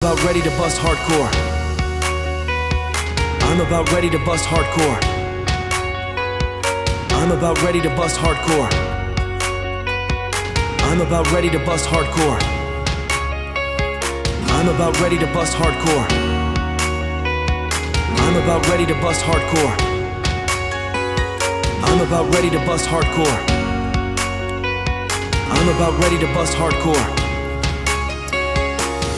About ready to bust hardcore. I'm about ready to bust hardcore. I'm about ready to bust hardcore. I'm about ready to bust hardcore. I'm about ready to bust hardcore. I'm about ready to bust hardcore. I'm about ready to bust hardcore. I'm about ready to bust hardcore.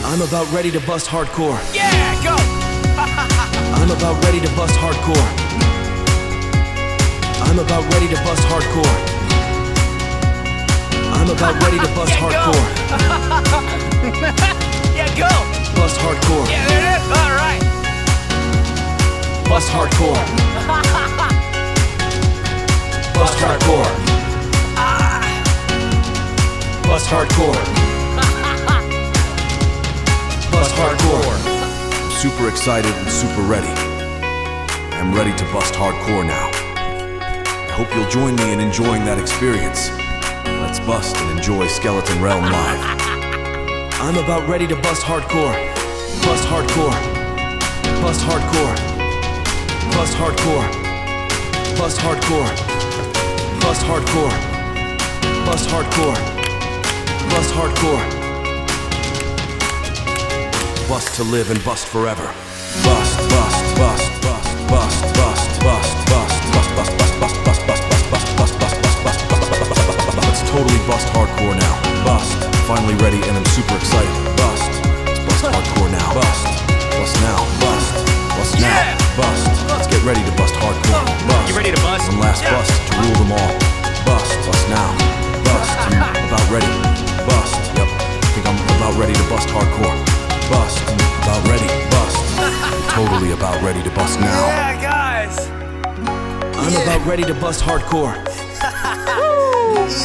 I'm about ready to bust hardcore. Yeah, go! I'm about ready to bust hardcore. I'm about ready to bust hardcore. I'm about ready to bust hardcore. Yeah, go! Bust hardcore. Yeah, there it is. All right. Bust hardcore. Bust hardcore. Bust hardcore. Bust hardcore. I'm super excited and super ready. I'm ready to bust hardcore now. I hope you'll join me in enjoying that experience. Let's bust and enjoy Skeleton Realm live. I'm about ready to bust hardcore. Bust hardcore. Bust hardcore. Bust hardcore. Bust hardcore. Bust hardcore. Bust hardcore. Bust hardcore. Bust to live and bust forever. Bust, bust, bust, bust, bust, bust, bust, bust, bust, bust, bust, bust, bust, bust, bust, bust, bust, bust, bust, bust. Let's totally bust hardcore now. Bust. Finally ready and I'm super excited. Bust. Let's bust hardcore now. Bust. Bust now. Bust. Bust now. Bust. Let's get ready to bust hardcore. Bust. You ready to bust? One last bust to rule them all. Bust. Bust now. Bust. I'm about ready. Bust. Yep. I think I'm about ready to bust hardcore. Bust. About ready. Bust. I'm totally about ready to bust now. Yeah, guys. I'm about ready to bust hardcore.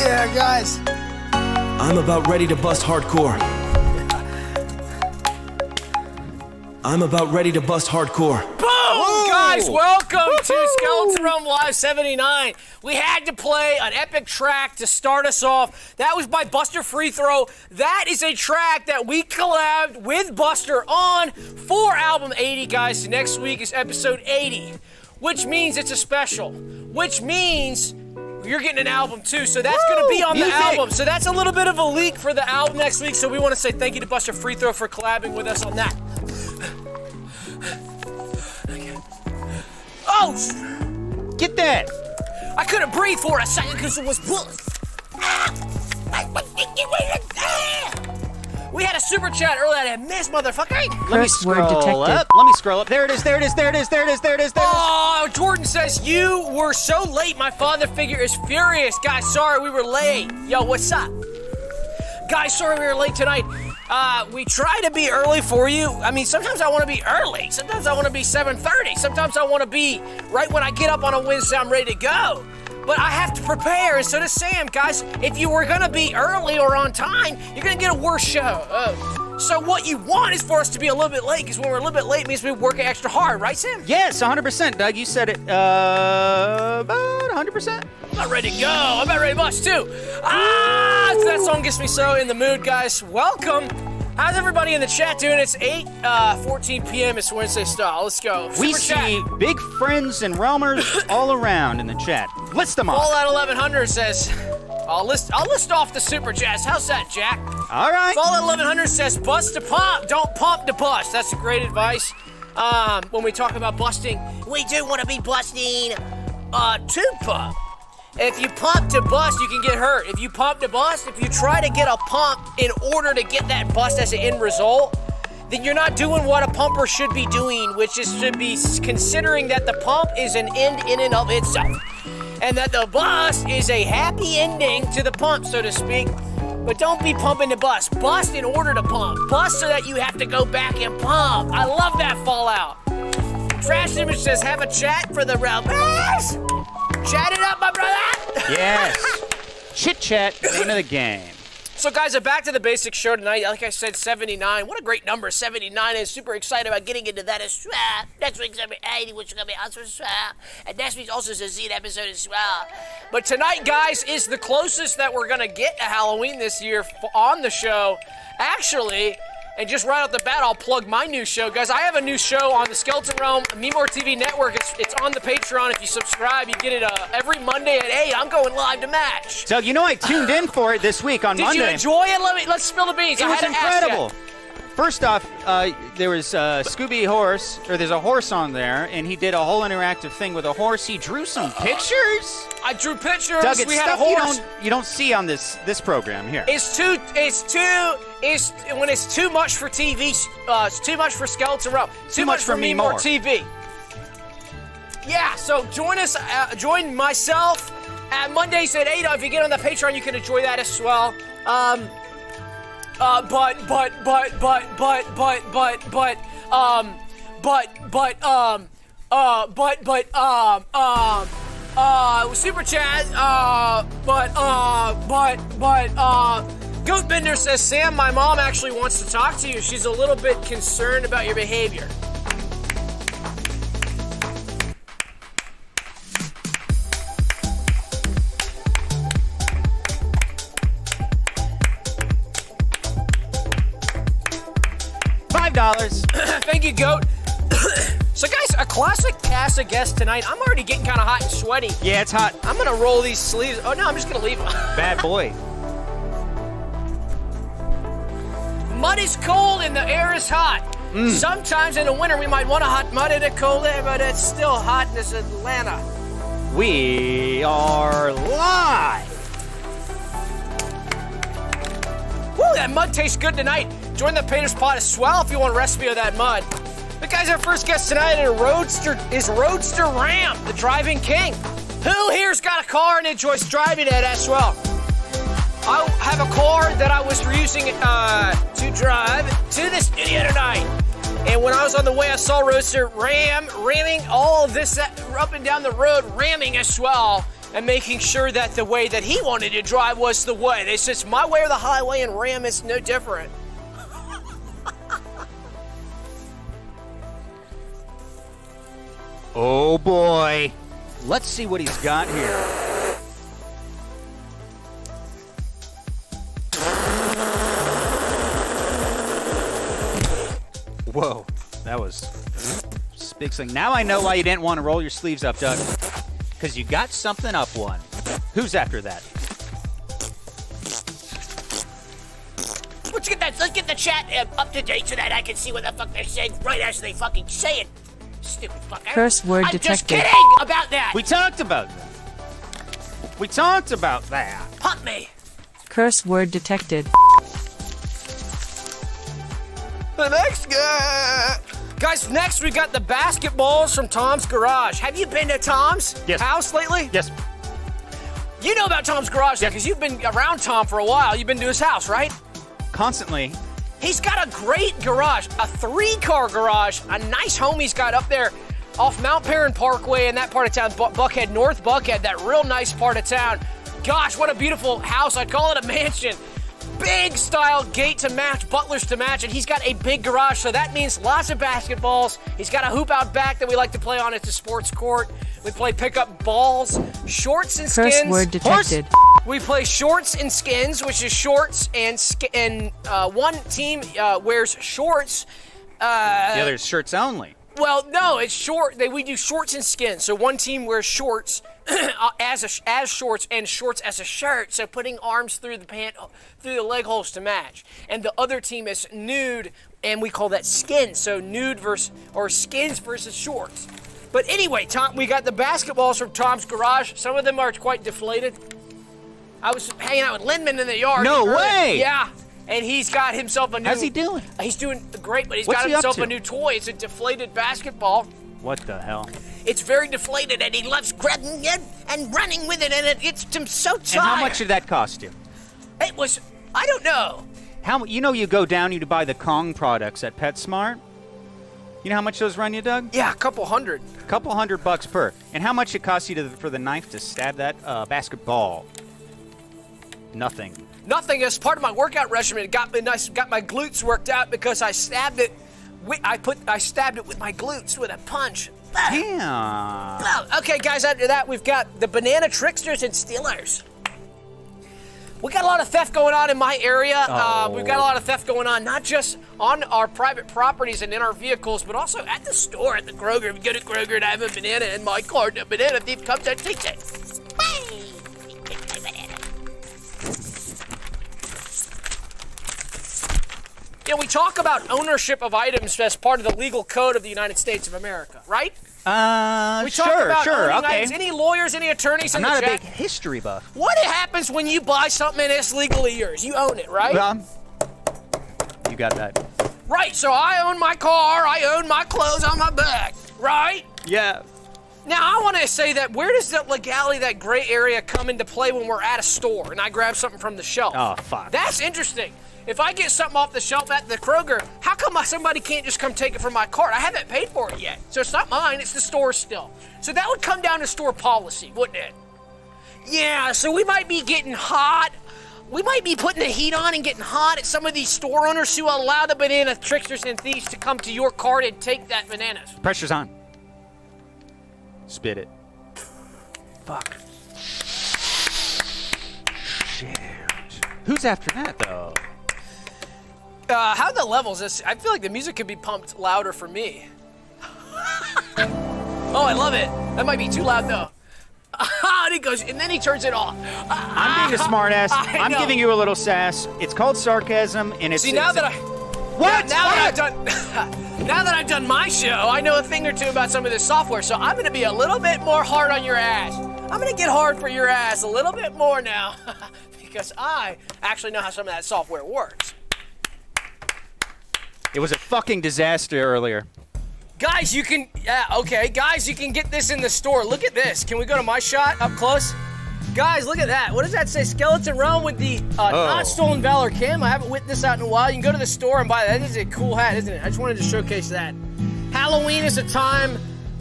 Yeah, guys. I'm about ready to bust hardcore. I'm about ready to bust hardcore. Boom! Guys, welcome to Skeleton Realm Live 79. We had to play an epic track to start us off. That was by Buster Free Throw. That is a track that we collabed with Buster on for album 80, guys. Next week is episode 80, which means it's a special, which means you're getting an album too, so that's going to be on the album. So that's a little bit of a leak for the album next week, so we want to say thank you to Buster Free Throw for collabing with us on that. Oh! Get that! I couldn't breathe for a second because it was We had a super chat earlier that I missed, motherfucker. Let me scroll up. Let me scroll up. There it is, there it is, there it is, there it is, there it is, there it is. Oh, Jordan says, you were so late, my father figure is furious. Guys, sorry we were late. Yo, what's up? Guys, sorry we were late tonight. We try to be early for you. I mean, sometimes I want to be early. Sometimes I want to be 7:30. Sometimes I want to be right when I get up on a Wednesday, I'm ready to go. But I have to prepare, and so does Sam. Guys, if you were going to be early or on time, you're going to get a worse show. So what you want is for us to be a little bit late, because when we're a little bit late, it means we're working extra hard, right, Sam? Yes, 100%, Doug. You said it, about 100%. I'm about ready to go. I'm about ready to bust, too. So that song gets me so in the mood, guys. Welcome. How's everybody in the chat doing? It's 8:14 p.m. It's Wednesday style. Let's go. We Super see chat. big friends and realmers all around in the chat. List them off. Fallout 1100 says, I'll list off the super chats. How's that, Jack? All right. Fallout 1100 says, bust to pump, don't pump to bust. That's great advice. When we talk about busting, we do want to be busting to pump. If you pump to bust, you can get hurt. If you pump to bust, if you try to get a pump in order to get that bust as an end result, then you're not doing what a pumper should be doing, which is should be considering that the pump is an end in and of itself. And that the bust is a happy ending to the pump, so to speak. But don't be pumping to bust. Bust in order to pump. Bust so that you have to go back and pump. I love that Fallout. Trash Image says, have a chat for the realmers. Chat it up, my brother. Yes. Chit chat, name of the game. So guys, back to the basic show tonight. Like I said, 79. What a great number 79 is. Super excited about getting into that as well. Next week's going to be 80, which is going to be also as well. And next week's also is a Z episode as well. But tonight, guys, is the closest that we're going to get to Halloween this year on the show. Actually, And just right off the bat, I'll plug my new show. Guys, I have a new show on the Skeleton Realm MeMoreTV network. It's on the Patreon. If you subscribe, you get it every Monday at 8. I'm going live to match. Doug, you know I tuned in for it this week on Monday. Did you enjoy it? Let's spill the beans. It was incredible. First off, there was Scooby Horse, or there's a horse on there, and he did a whole interactive thing with a horse. He drew some pictures. I drew pictures. Doug, it's we had stuff a horse. you don't see on this program here. When it's too much for TV. It's too much for Skeleton Realm. Too much for MeMoreTV. Yeah. So join us. Join myself at Mondays at 8. If you get on the Patreon, you can enjoy that as well. Super chat, Goatbender says, Sam, my mom actually wants to talk to you. She's a little bit concerned about your behavior. $5. Thank you, Goat. So, guys, a classic cast of guests tonight. I'm already getting kind of hot and sweaty. Yeah, it's hot. I'm going to roll these sleeves. Oh, no, I'm just going to leave them. Bad boy. Mud is cold and the air is hot. Sometimes in the winter, we might want a hot mud in a cold air, but it's still hot in this Atlanta. We are live. Woo, that mud tastes good tonight. Join the Painter's Pot as well if you want a recipe of that mud. But guys, our first guest tonight is Roadster Ram, the driving king. Who here's got a car and enjoys driving it as well? I have a car that I was using to drive to the studio tonight. And when I was on the way, I saw Roadster Ram ramming all of this up and down the road, ramming as well, and making sure that the way that he wanted to drive was the way. They said, it's my way or the highway, and Ram is no different. Oh boy. Let's see what he's got here. Whoa, that was big thing. Now I know why you didn't want to roll your sleeves up, Doug. Because you got something up one. Who's after that? Let's get the chat up to date so that I can see what the fuck they're saying right as they fucking say it. Stupid fucker. Curse word I'm detected. just kidding about that. We talked about that. We talked about that. Pump me. Curse word detected. The next guy. Guys, next we got the basketballs from Tom's Garage. Have you been to Tom's house lately? Yes. You know about Tom's Garage because you've been around Tom for a while. You've been to his house, right? Constantly. He's got a great garage, a 3-car garage, a nice home he's got up there off Mount Perrin Parkway in that part of town, Buckhead, North Buckhead, that real nice part of town. Gosh, what a beautiful house. I'd call it a mansion. Big style gate to match, butlers to match, and he's got a big garage, so that means lots of basketballs. He's got a hoop out back that we like to play on at the sports court. We play pickup balls, shorts and skins. Curse word detected. We play shorts and skins, which is shorts and one team wears shorts. The other's shirts only. Well, no, it's short. We do shorts and skins. So one team wears shorts as shorts and shorts as a shirt. So putting arms through the leg holes to match. And the other team is nude, and we call that skins. So nude skins versus shorts. But anyway, Tom, we got the basketballs from Tom's Garage. Some of them are quite deflated. I was hanging out with Lindman in the yard. No way! Yeah. And he's got himself a new... How's he doing? He's doing great, but What's got he up himself to? a new toy. It's a deflated basketball. What the hell? It's very deflated, and he loves grabbing it and running with it, and it gets him so tired. And how much did that cost you? It was... I don't know. You go down, you buy the Kong products at PetSmart. You know how much those run you, Doug? Yeah, a couple hundred. A couple $100 per. And how much it costs you for the knife to stab that basketball? Nothing. Nothing. As part of my workout regimen, it got my glutes worked out because I stabbed it. I stabbed it with my glutes with a punch. Yeah. Okay, guys. After that, we've got the Banana Tricksters and Stealers. We got a lot of theft going on in my area. Oh. We've got a lot of theft going on, not just on our private properties and in our vehicles, but also at the store, at the Kroger. If you go to Kroger and I have a banana in my car, the banana thief comes and takes it. Yeah, we talk about ownership of items as part of the legal code of the United States of America, right? We talk about owning items. Any lawyers, any attorneys in the chat? I'm not a big history buff. What happens when you buy something and it's legally yours? You own it, right? You got that. Right, so I own my car, I own my clothes on my back, right? Yeah. Now, I want to say that where does that legality, that gray area come into play when we're at a store and I grab something from the shelf? Oh, fuck. That's interesting. If I get something off the shelf at the Kroger, how come somebody can't just come take it from my cart? I haven't paid for it yet. So it's not mine, it's the store's still. So that would come down to store policy, wouldn't it? Yeah, so we might be getting hot. We might be putting the heat on and getting hot at some of these store owners who allow the banana tricksters and thieves to come to your cart and take that bananas. Pressure's on. Spit it. Fuck. Shit. Who's after that, though? How are the levels? I feel like the music could be pumped louder for me. Oh, I love it. That might be too loud, though. And he goes, and then he turns it off. I'm being a smartass. I'm giving you a little sass. It's called sarcasm, and it's... See, now that I've done my show, I know a thing or two about some of this software, so I'm going to be a little bit more hard on your ass. I'm going to get hard for your ass a little bit more now, because I actually know how some of that software works. It was a fucking disaster earlier. Guys, you can, guys, you can get this in the store. Look at this. Can we go to my shot up close? Guys, look at that. What does that say? Skeleton Realm with the Not Stolen Valor cam. I haven't whipped this out in a while. You can go to the store and buy that. That is a cool hat, isn't it? I just wanted to showcase that. Halloween is a time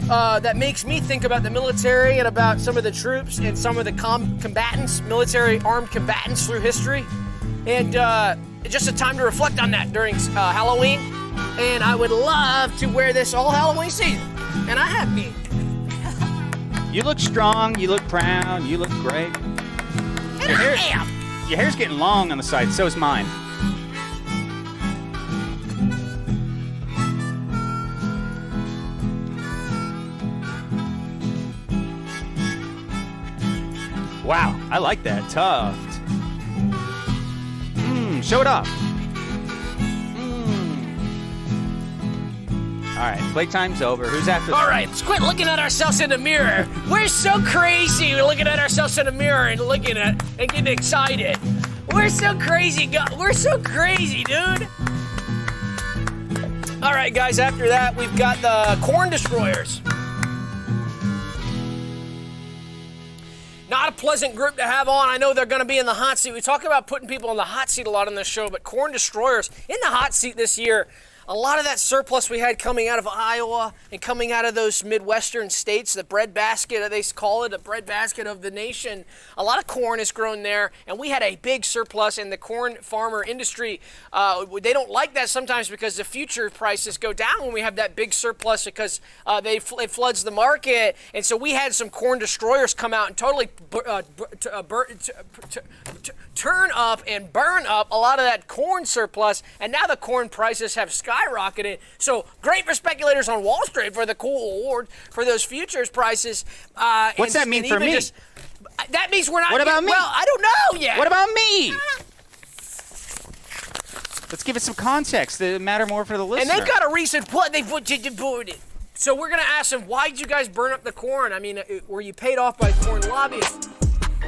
that makes me think about the military and about some of the troops and some of the combatants, military armed combatants through history. And just a time to reflect on that during Halloween. And I would love to wear this all Halloween season. And I have been. You look strong, you look proud, you look great. And Your hair's getting long on the side, so is mine. Wow, I like that. Tuft. Show it off. All right, playtime's over. Who's after? All right, let's quit looking at ourselves in the mirror. We're so crazy. We're looking at ourselves in the mirror and looking at and getting excited. We're so crazy. We're so crazy, dude. All right, guys, after that, we've got the corn destroyers. Not a pleasant group to have on. I know they're going to be in the hot seat. We talk about putting people in the hot seat a lot on this show, but corn destroyers in the hot seat this year. A lot of that surplus we had coming out of Iowa and coming out of those Midwestern states, the breadbasket, they call it, the breadbasket of the nation. A lot of corn is grown there, and we had a big surplus in the corn farmer industry. They don't like that sometimes because the future prices go down when we have that big surplus because it floods the market. And so we had some corn destroyers come out and totally turn up and burn up a lot of that corn surplus, and now the corn prices have skyrocketed. So great for speculators on Wall Street for the cool award for those futures prices. What's that mean for me? That means we're not. What about me? Well, I don't know yet. What about me? Let's give it some context. It matter more for the listener. And they've got a recent plot. They put it. So we're gonna ask them, why did you guys burn up the corn? I mean, were you paid off by corn lobbyists?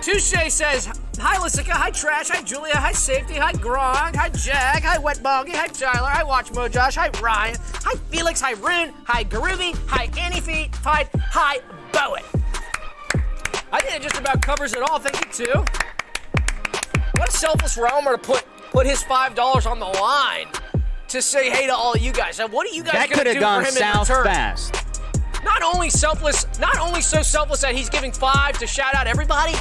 Touche says, hi Lissika, hi Trash, hi Julia, hi Safety, hi Grog, hi Jack, hi Wet Bongy, hi Tyler, hi Watch Mojosh, hi Ryan, hi Felix, hi Rune, hi Groovy, hi Annie Feet, hi Bowen. I think it just about covers it all. Thank you too. What a selfless realmer to put his $5 on the line to say hey to all of you guys. Now, what are you guys going to do for him in return? That could have gone south fast. Not only so selfless that he's giving $5 to shout out everybody,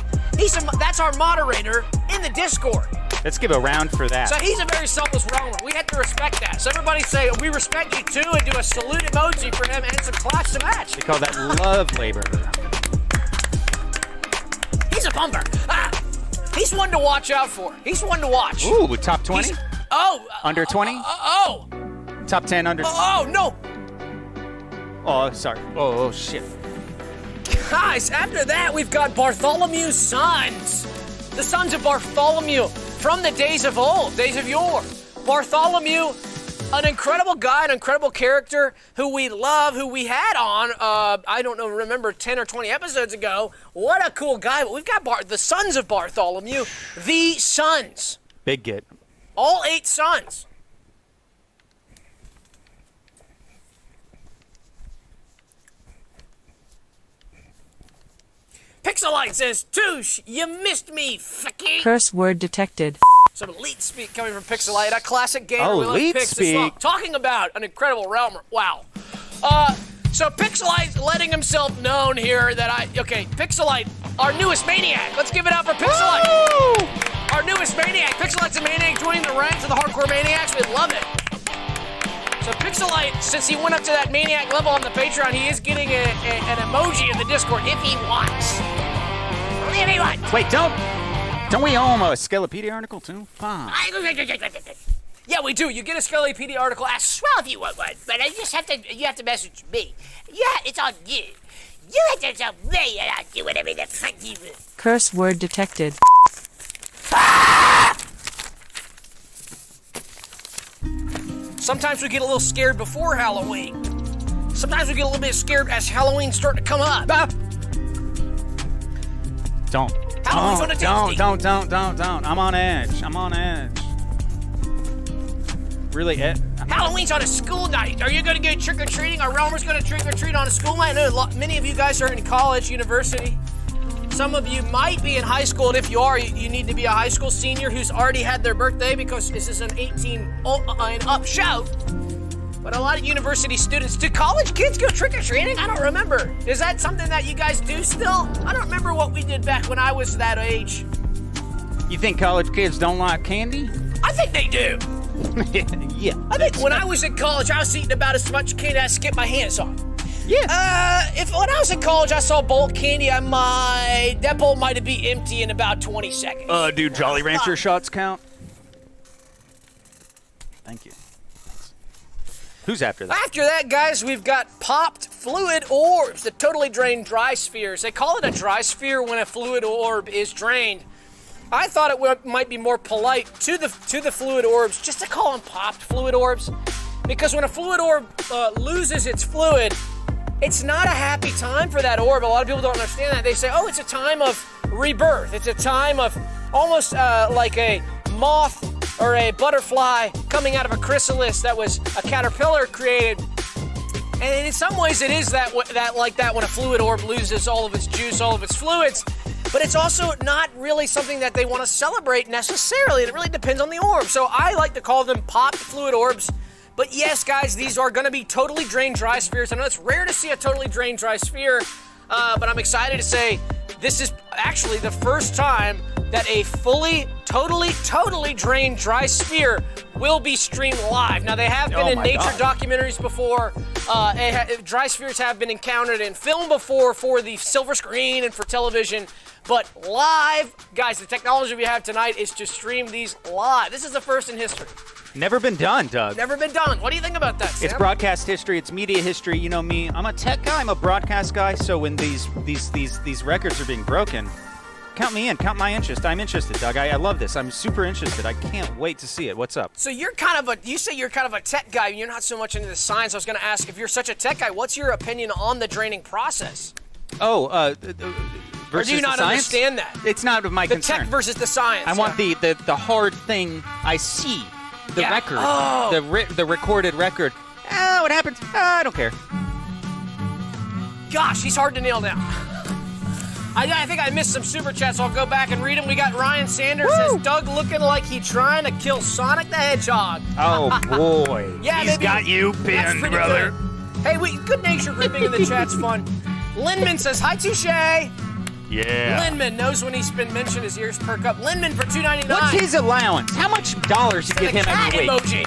that's our moderator in the Discord. Let's give a round for that. So he's a very selfless realmer. We have to respect that. So everybody say, we respect you too, and do a salute emoji for him and some claps to match. We call that love labor. He's a bumper. He's one to watch out for. He's one to watch. Ooh, top 20? Under 20? Top 10 under. No. Oh, sorry. Oh, shit. Guys, after that, we've got Bartholomew's sons. The sons of Bartholomew from the days of old, days of yore. Bartholomew, an incredible guy, an incredible character who we love, who we had on, I don't know, remember 10 or 20 episodes ago. What a cool guy. But we've got the sons of Bartholomew, the sons. Big get. All 8 sons. Pixelite says, Touche, you missed me, fucky. Curse word detected. Some elite speak coming from Pixelite, a classic gamer. Oh, we love elite Pix as well. speak. Talking about an incredible realm. Wow. So Pixelite's letting himself known here that Pixelite, our newest maniac. Let's give it up for Pixelite. Woo! Our newest maniac. Pixelite's a maniac joining the ranks of the hardcore maniacs. We love it. So Pixelite, since he went up to that maniac level on the Patreon, he is getting an emoji in the Discord if he wants. If he wants. Wait, don't we owe him a Scalepedia article too? Fine. Yeah, we do. You get a Scalepedia article as well if you want one, but you have to message me. Yeah, it's on you. You have to tell me and I'll do whatever the fuck you want. Curse word detected. Sometimes we get a little scared before Halloween. Sometimes we get a little bit scared as Halloween's starting to come up. Ah! Don't. Halloween's on a Tuesday. Don't. I'm on edge. Really, Halloween's on a school night. Are you going to go trick-or-treating? Are Realmers going to trick-or-treat on a school night? I know many of you guys are in college, university. Some of you might be in high school, and if you are, you need to be a high school senior who's already had their birthday because this is an 18 and up show. But a lot of university students, do college kids go trick-or-treating? I don't remember. Is that something that you guys do still? I don't remember what we did back when I was that age. You think college kids don't like candy? I think they do. Yeah. I think when I was in college, I was eating about as much candy as I could get my hands on. Yeah. If when I was in college, I saw bulk candy, that bowl might be empty in about 20 seconds. Do Jolly Rancher shots count? Thank you. Who's after that? After that, guys, we've got popped fluid orbs, the totally drained dry spheres. They call it a dry sphere when a fluid orb is drained. I thought it might be more polite to the fluid orbs just to call them popped fluid orbs, because when a fluid orb loses its fluid, it's not a happy time for that orb. A lot of people don't understand that. They say, oh, it's a time of rebirth. It's a time of almost like a moth or a butterfly coming out of a chrysalis that was a caterpillar created. And in some ways it is that like that when a fluid orb loses all of its juice, all of its fluids. But it's also not really something that they want to celebrate necessarily. It really depends on the orb. So I like to call them popped fluid orbs. But yes, guys, these are going to be totally drained dry spheres. I know it's rare to see a totally drained dry sphere, but I'm excited to say this is actually the first time that a fully, totally drained dry sphere will be streamed live. Now, they have been in nature documentaries before. Dry spheres have been encountered in film before for the silver screen and for television. But live, guys, the technology we have tonight is to stream these live. This is the first in history. Never been done, Doug. Never been done. What do you think about that, Sam? It's broadcast history. It's media history. You know me. I'm a tech guy. I'm a broadcast guy. So when these records are being broken, count me in. Count my interest. I'm interested, Doug. I love this. I'm super interested. I can't wait to see it. What's up? So you say you're kind of a tech guy. You're not so much into the science. I was going to ask, if you're such a tech guy, what's your opinion on the draining process? Versus or do you not understand that? It's not of my concern. The tech versus the science. I want the hard thing I see. The record. Oh. The recorded record. What happens? I don't care. Gosh, he's hard to nail down. I think I missed some super chats, so I'll go back and read them. We got Ryan Sanders says, Doug looking like he trying to kill Sonic the Hedgehog. Oh, boy. Yeah, he's got you pinned, brother. Good. Hey, good nature ripping in the chat's fun. Linman says, hi, Touche. Yeah. Linman knows when he's been mentioned, his ears perk up. Linman for $2.99. What's his allowance? How much dollars you give him every week? Emoji.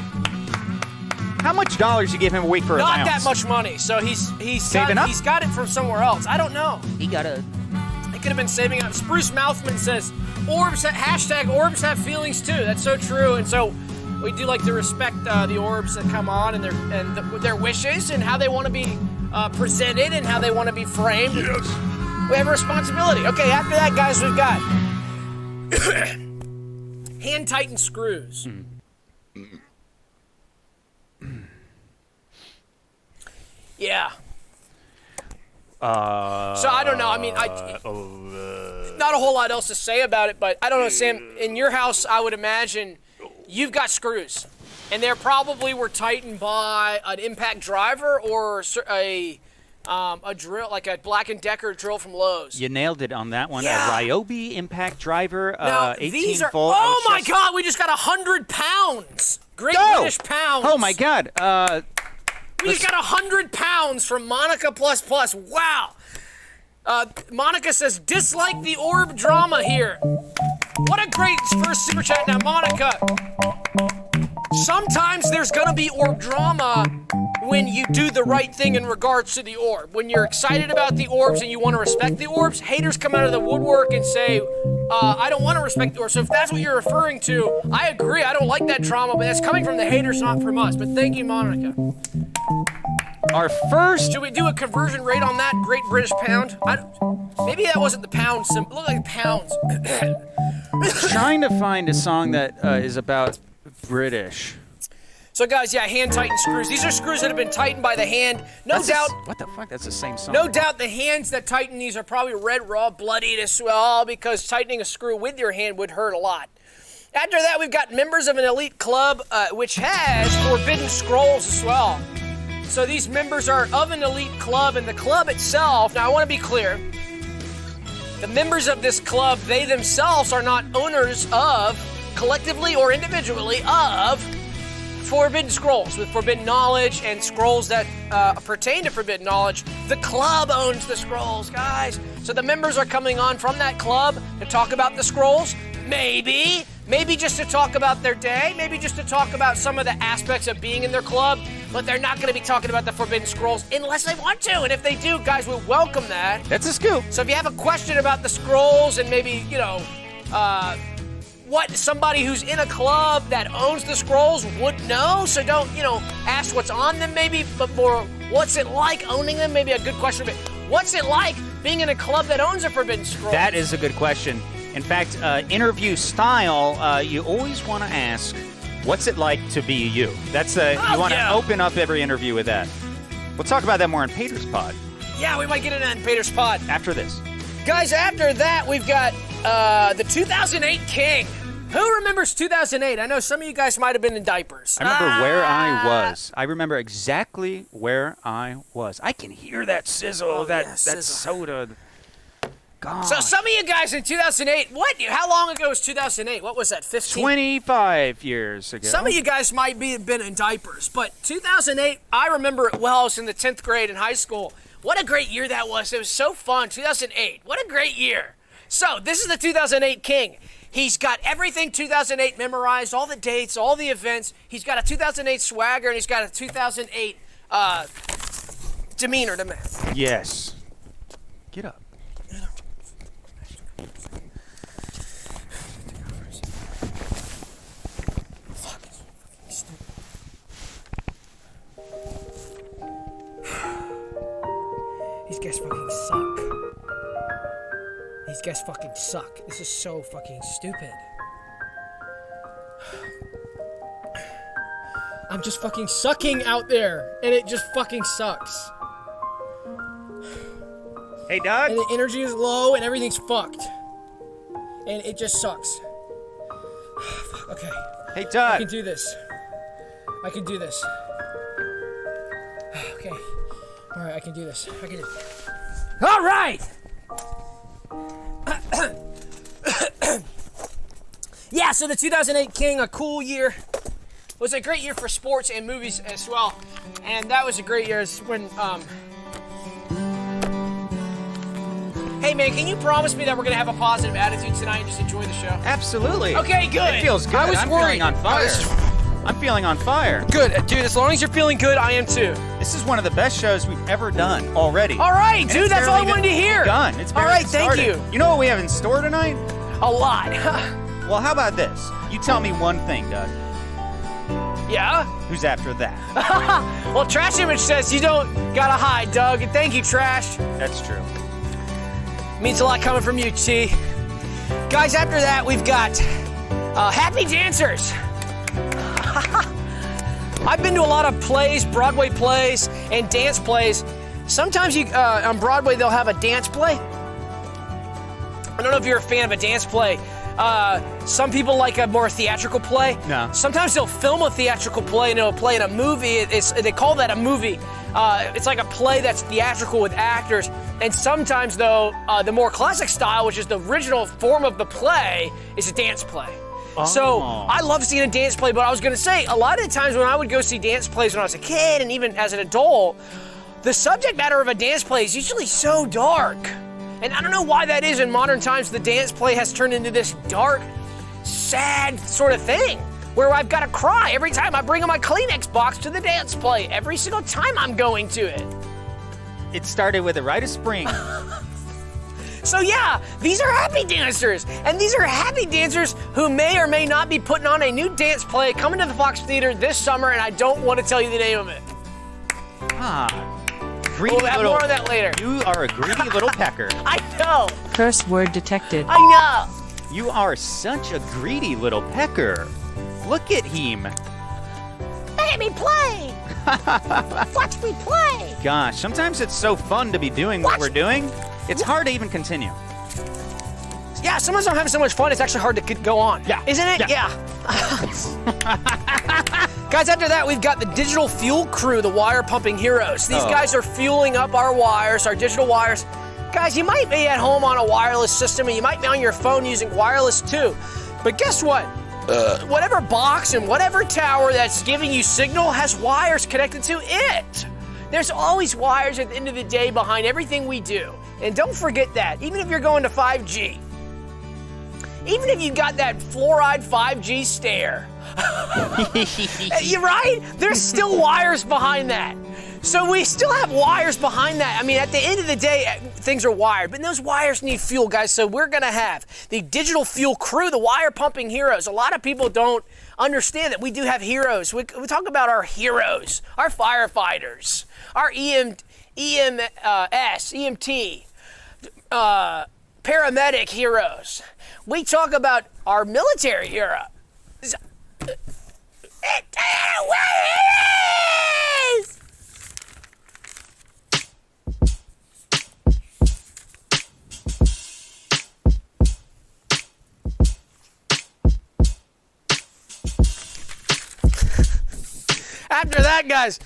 How much dollars you give him a week for allowance? Not that much money. So he's saving up? He's got it from somewhere else. I don't know. He got a could have been saving up. Spruce Mouthman says, orbs, hashtag orbs have feelings too. That's so true. And so we do like to respect the orbs that come on and their wishes and how they want to be presented and how they want to be framed. Yes. We have a responsibility. Okay, after that, guys, we've got hand tightened screws. Yeah. So I don't know. I mean, not a whole lot else to say about it, but I don't know, Sam. In your house, I would imagine you've got screws, and they probably were tightened by an impact driver or a drill, like a Black & Decker drill from Lowe's. You nailed it on that one. Yeah. A Ryobi impact driver, now, 18 these are, volt. oh my God, we just got 100 pounds. Great British pounds. Oh my God. We just got 100 pounds from Monica++. Wow. Monica says, dislike the orb drama here. What a great first super chat. Now, Monica, sometimes there's going to be orb drama when you do the right thing in regards to the orb. When you're excited about the orbs and you want to respect the orbs, haters come out of the woodwork and say, I don't want to respect the orbs. So if that's what you're referring to, I agree. I don't like that drama, but that's coming from the haters, not from us. But thank you, Monica. Our first... Should we do a conversion rate on that Great British Pound? Maybe that wasn't the pound symbol. It looked like pounds. Trying to find a song that is about British. So guys, yeah, hand tightened screws. These are screws that have been tightened by the hand. No doubt. What the fuck? That's the same song. No doubt the hands that tighten these are probably red, raw, bloodied as well, because tightening a screw with your hand would hurt a lot. After that, we've got members of an elite club, which has forbidden scrolls as well. So these members are of an elite club, and the club itself, now I want to be clear, the members of this club, they themselves are not owners of, collectively or individually, of forbidden scrolls with forbidden knowledge and scrolls that pertain to forbidden knowledge. The club owns the scrolls, guys. So the members are coming on from that club to talk about the scrolls. Maybe just to talk about their day, maybe just to talk about some of the aspects of being in their club, but they're not going to be talking about the forbidden scrolls unless they want to. And if they do, guys, we welcome that. That's a scoop. So if you have a question about the scrolls and maybe, what somebody who's in a club that owns the scrolls would know, so don't, ask what's on them maybe, but more what's it like owning them, maybe a good question. But what's it like being in a club that owns a forbidden scroll? That is a good question. In fact, interview style, you always want to ask, what's it like to be you? That's you want to open up every interview with that. We'll talk about that more in Pater's Pod. Yeah, we might get into that in Pater's Pod. After this. Guys, after that, we've got the 2008 King. Who remembers 2008? I know some of you guys might have been in diapers. I remember where I was. I remember exactly where I was. I can hear that sizzle, that soda. God. So some of you guys in 2008, how long ago was 2008? What was that, 15? 25 years ago. Some of you guys might have been in diapers, but 2008, I remember it well. I was in the 10th grade in high school. What a great year that was. It was so fun, 2008. What a great year. So this is the 2008 King. He's got everything 2008 memorized, all the dates, all the events. He's got a 2008 swagger, and he's got a 2008 demeanor to math. Yes. Get up. These guys fucking suck. These guys fucking suck. This is so fucking stupid. I'm just fucking sucking out there, and it just fucking sucks. Hey, Doug. And the energy is low, and everything's fucked. And it just sucks. Okay. Hey, Doug. I can do this. I can do this. Okay. All right, I can do this. I can do this. All right! Yeah, so the 2008 King, a cool year. Was a great year for sports and movies as well. And that was a great year when, Hey, man, can you promise me that we're going to have a positive attitude tonight and just enjoy the show? Absolutely. Okay, good. It feels good. I was I'm worried. feeling on fire. I'm feeling on fire. Good. Dude, as long as you're feeling good, I am too. This is one of the best shows we've ever done already. All right, And dude, it's that's all I barely wanted to even hear. Done. It's All barely right, thank started. you. You know what we have in store tonight? A lot. Well, how about this? You tell me one thing, Doug. Yeah? Who's after that? Well, Trash Image says you don't gotta hide, Doug. And thank you, Trash. That's true. Means a lot coming from you, T. Guys, after that, we've got Happy Dancers. I've been to a lot of plays, Broadway plays, and dance plays. Sometimes on Broadway, they'll have a dance play. I don't know if you're a fan of a dance play. Some people like a more theatrical play. No. Sometimes they'll film a theatrical play and it'll play in a movie. They call that a movie. It's like a play that's theatrical with actors. And sometimes, though, the more classic style, which is the original form of the play, is a dance play. So I love seeing a dance play, but I was going to say, a lot of the times when I would go see dance plays when I was a kid and even as an adult, the subject matter of a dance play is usually so dark. And I don't know why that is. In modern times, the dance play has turned into this dark, sad sort of thing where I've got to cry every time I bring my Kleenex box to the dance play, every single time I'm going to it. It started with a rite of spring. So yeah, these are happy dancers. And these are happy dancers who may or may not be putting on a new dance play coming to the Fox Theater this summer, and I don't want to tell you the name of it. Greedy We'll have more of that later. You are a greedy little pecker. I know. Curse word detected. I know. You are such a greedy little pecker. Look at him. Let me play. Watch me play. Gosh, sometimes it's so fun to be doing what we're doing. It's hard to even continue. Yeah, sometimes I'm having so much fun, it's actually hard to go on. Yeah. Isn't it? Yeah. Guys, after that, we've got the digital fuel crew, the wire pumping heroes. These guys are fueling up our wires, our digital wires. Guys, you might be at home on a wireless system, and you might be on your phone using wireless too. But guess what? Whatever box and whatever tower that's giving you signal has wires connected to it. There's always wires at the end of the day behind everything we do. And don't forget that, even if you're going to 5G, even if you got that fluoride 5G stare, you're right, there's still wires behind that. So we still have wires behind that. I mean, at the end of the day, things are wired, but those wires need fuel, guys. So we're gonna have the digital fuel crew, the wire pumping heroes. A lot of people don't understand that we do have heroes. We talk about our heroes, our firefighters, our EMT, paramedic heroes. We talk about our military heroes. After that, guys,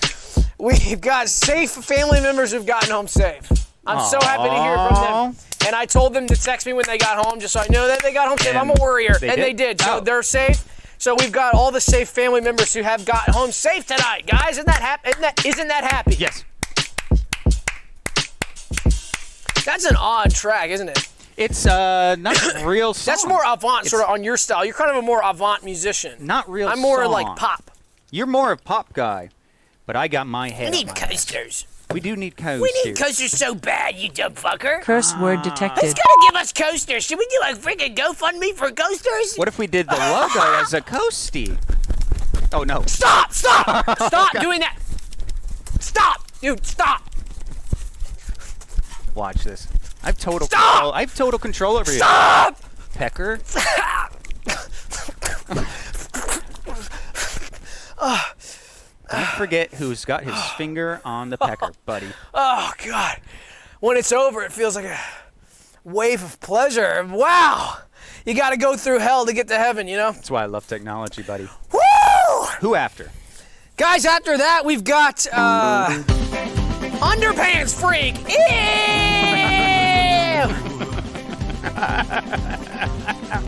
we've got safe family members who've gotten home safe. I'm so happy to hear from them. And I told them to text me when they got home, just so I know that they got home safe. I'm a warrior, and they did. So they're safe. So we've got all the safe family members who have got home safe tonight, guys. Isn't that happy? Yes. That's an odd track, isn't it? It's not a real song. That's more avant, sort of on your style. You're kind of a more avant musician. Not real I'm more song. like pop. You're more of pop guy, but I got my head. We on need my coasters. We do need coasters. We need coasters so bad, you dumb fucker. Curse word Who's detected. gonna give us coasters? Should we do a freaking GoFundMe for coasters? What if we did the logo as a coastie? Oh no! Stop! Stop doing that! Stop, dude! Stop! Watch this. I've total Stop! control. I've total control over you. Stop! Pecker. Don't forget who's got his finger on the pecker, buddy. Oh God! When it's over, it feels like a wave of pleasure. Wow! You got to go through hell to get to heaven, you know. That's why I love technology, buddy. Woo! Who after? Guys, after that, we've got Underpants Freak. Ew!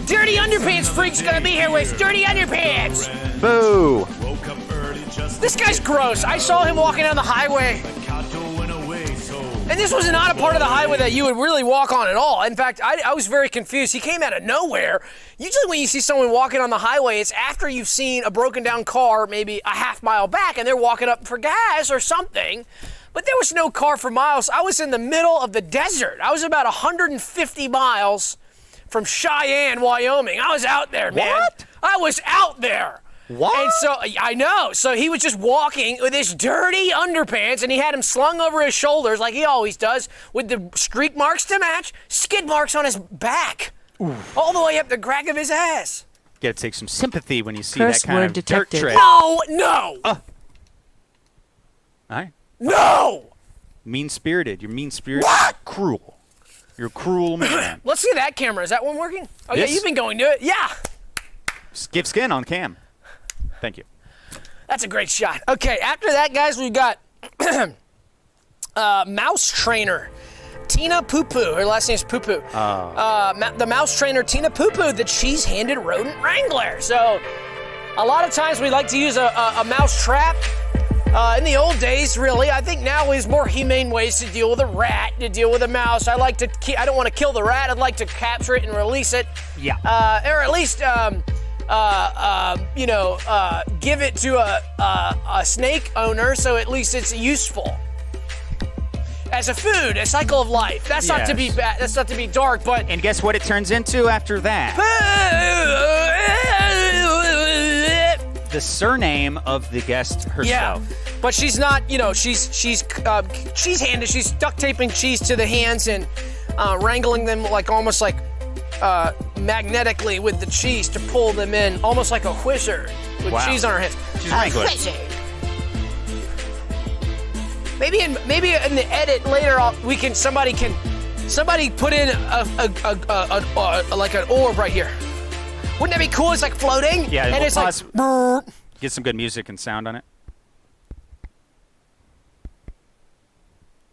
Dirty Underpants Freak's gonna be here with Dirty Underpants. Boo! This guy's gross. I saw him walking down the highway. And this was not a part of the highway that you would really walk on at all. In fact, I was very confused. He came out of nowhere. Usually when you see someone walking on the highway, it's after you've seen a broken down car maybe a half mile back and they're walking up for gas or something. But there was no car for miles. I was in the middle of the desert. I was about 150 miles from Cheyenne, Wyoming. I was out there, man. What? I was out there. What? And so, I know. So he was just walking with his dirty underpants, and he had him slung over his shoulders like he always does, with the streak marks to match, skid marks on his back, all the way up the crack of his ass. You gotta take some sympathy when you see Curse that kind word of detected. dirt trail. No! All right. No! Mean-spirited. You're mean-spirited. What? Cruel. You're a cruel man. Let's see that camera. Is that one working? Oh, This? yeah, you've been going to it. Yeah. Give skin on cam. Thank you. That's a great shot. Okay, after that, guys, we've got mouse trainer Tina Poo Poo. Her last name's Poo Poo. The mouse trainer Tina Poo Poo, the cheese-handed rodent wrangler. So a lot of times we like to use a mouse trap. In the old days, really, I think now is more humane ways to deal with a rat, to deal with a mouse. I don't want to kill the rat. I'd like to capture it and release it. Yeah. Or at least, give it to a snake owner, so at least it's useful as a food, a cycle of life. That's not to be bad. That's not to be dark, but And guess what it turns into after that? The surname of the guest herself. Yeah, but she's not. She's cheese-handed. She's duct taping cheese to the hands and wrangling them almost like magnetically with the cheese to pull them in, almost like a whizzer with cheese on her hands. She's wrangling. Maybe in the edit later, somebody put in like an orb right here. Wouldn't that be cool? It's like floating. Yeah, and we'll it's pause. like brrr. Get some good music and sound on it.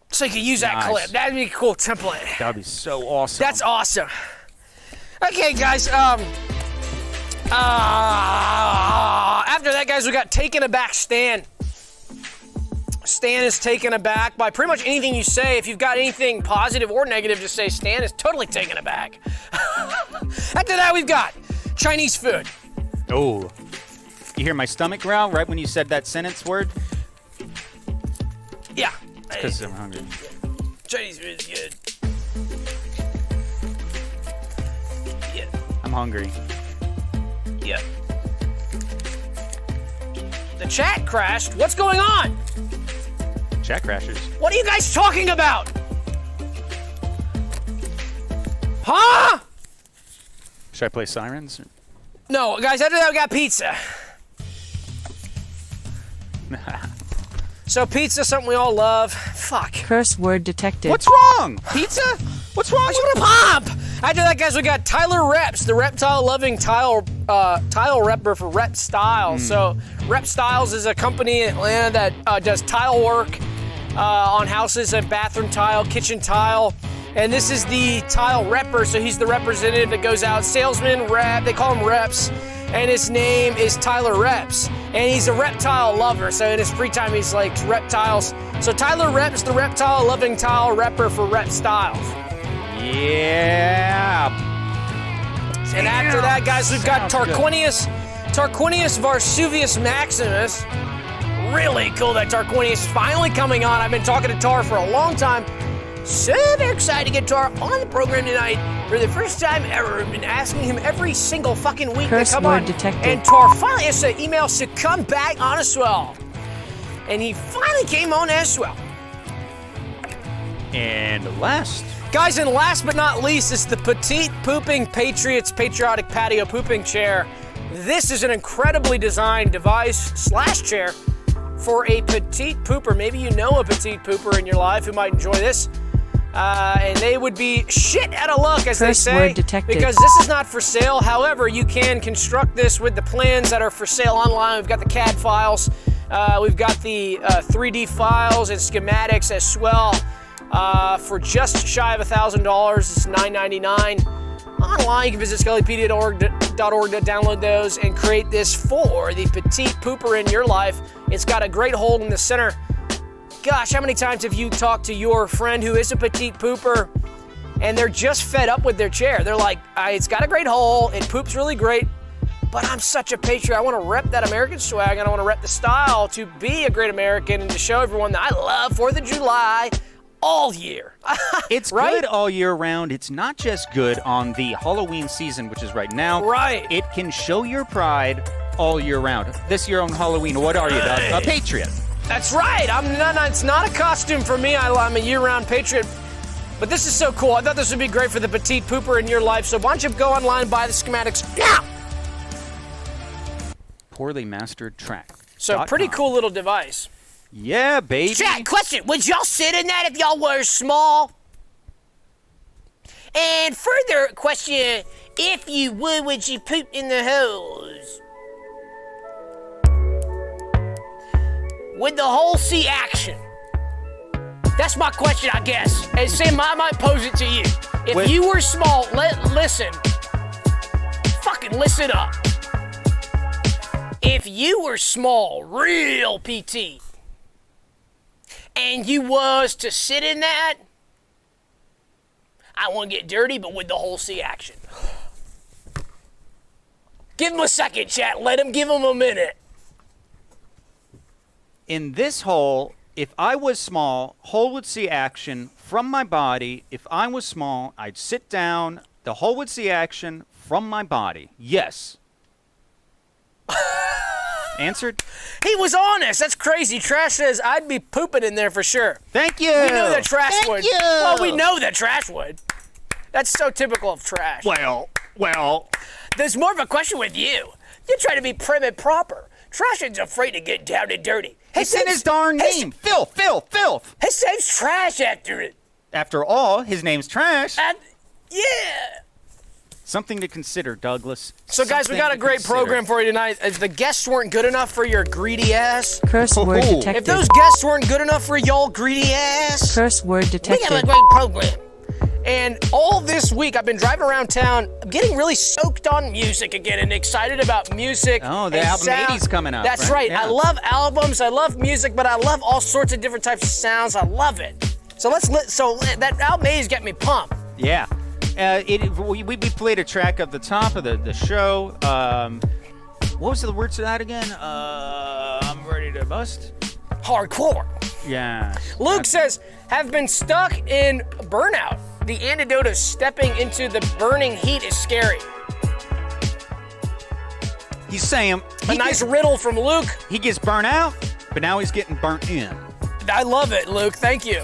So you can use that Nice. clip. That'd be a cool template. That would be so awesome. That's awesome. Okay, guys. After that, guys, we got taken aback Stan. Stan is taken aback by pretty much anything you say. If you've got anything positive or negative to say, Stan is totally taken aback. After that, we've got Chinese food. Oh. You hear my stomach growl right when you said that sentence word? Yeah. Because I'm hungry. Chinese food is good. Yeah. I'm hungry. Yeah. The chat crashed. What's going on? Chat crashers. What are you guys talking about? Huh? Should I play sirens? No, guys, after that, we got pizza. So pizza, something we all love. Fuck. Curse word detected. What's wrong? Pizza? What's wrong What's with with a pop? After that, guys, we got Tyler Reps, the reptile-loving tile repper for Reptiles. So Reptiles is a company in Atlanta that does tile work on houses and bathroom tile, kitchen tile. And this is the tile repper, so he's the representative that goes out. Salesman, rep, they call him Reps. And his name is Tyler Reps. And he's a reptile lover, so in his free time he's like reptiles. So Tyler Reps, the reptile-loving tile repper for Reptiles. Yeah. And after that, guys, we've got Tarquinius Varsuvius Maximus. Really cool that Tarquinius is finally coming on. I've been talking to Tar for a long time. Super excited to get Tar on the program tonight for the first time ever. I've been asking him every single fucking week Curse to come word on. detected. And Tar finally has an email to come back on as well. And he finally came on as well. And last. Guys, and last but not least is the Petite Pooping Patriots Patriotic Patio Pooping Chair. This is an incredibly designed device / chair for a petite pooper. Maybe you know a petite pooper in your life who might enjoy this. And they would be shit out of luck, as they Curse say, word detected. because this is not for sale. However, you can construct this with the plans that are for sale online. We've got the CAD files. We've got the 3D files and schematics as well. For just shy of $1,000, it's $9.99. Online, you can visit skellypedia.org to download those and create this for the petite pooper in your life. It's got a great hole in the center Gosh, how many times have you talked to your friend who is a petite pooper and they're just fed up with their chair? They're like, it's got a great hole, it poops really great, but I'm such a patriot. I want to rep that American swag and I want to rep the style to be a great American and to show everyone that I love 4th of July all year. It's right? good all year round. It's not just good on the Halloween season, which is right now. Right. It can show your pride all year round. This year on Halloween, what are you, Doug? A patriot. That's right. It's not a costume for me. I'm a year-round patriot. But this is so cool. I thought this would be great for the petite pooper in your life. So why don't you go online, buy the schematics now? Poorly mastered track. So pretty cool little device. Yeah, baby. Chat, question. Would y'all sit in that if y'all were small? And further question, if you would you poop in the hose? Would the hole see action? That's my question, I guess. And Sam, I might pose it to you. If you were small, listen. Fucking listen up. If you were small, real PT, and you was to sit in that, I want to get dirty, but with the whole see action. Give him a second, chat. Let him give him a minute. In this hole, if I was small, hole would see action from my body. If I was small, I'd sit down. The hole would see action from my body. Yes. Answered? He was honest. That's crazy. Trash says I'd be pooping in there for sure. Thank you. We know that Trash Thank would. you. Well, we know that Trash would. That's so typical of Trash. Well. There's more of a question with you. You're trying to be prim and proper. Trash is afraid to get down and dirty. It's in his darn name. Filth. His name's Trash after it. After all, his name's Trash. Yeah. Something to consider, Douglas. So, guys, we got a great program for you tonight. If the guests weren't good enough for your greedy ass, Curse word detected. if those guests weren't good enough for y'all greedy ass, Curse word we detected. have a great program. And all this week, I've been driving around town, getting really soaked on music again and excited about music. Oh, the and album sound. 80's coming out. That's right. Yeah. I love albums. I love music, but I love all sorts of different types of sounds. I love it. So that album 80's got me pumped. Yeah. We played a track at the top of the show. What was the words to that again? I'm ready to bust. Hardcore. Yeah. Luke says, have been stuck in burnout. The antidote of stepping into the burning heat is scary. He's saying A nice riddle from Luke. he gets burnt out, but now he's getting burnt in. I love it, Luke. Thank you.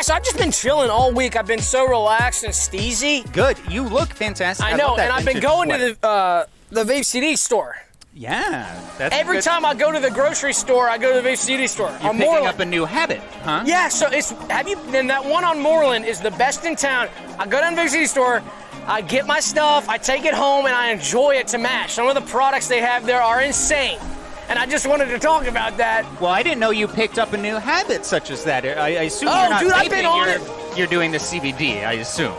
So I've just been chilling all week. I've been so relaxed and steezy. Good. You look fantastic. I know, love that and I've been vintage going sweater. to the Vape CD store. Yeah. That's Every good. time I go to the grocery store, I go to the Vape CD store. You're on picking Moreland. up a new habit, huh? Yeah, so and that one on Moreland is the best in town. I go down to the Vape CD store, I get my stuff, I take it home, and I enjoy it to match. Some of the products they have there are insane. And I just wanted to talk about that. Well, I didn't know you picked up a new habit such as that. I assume Oh, you're not dude, I've vaping, been on you're doing the CBD, I assume.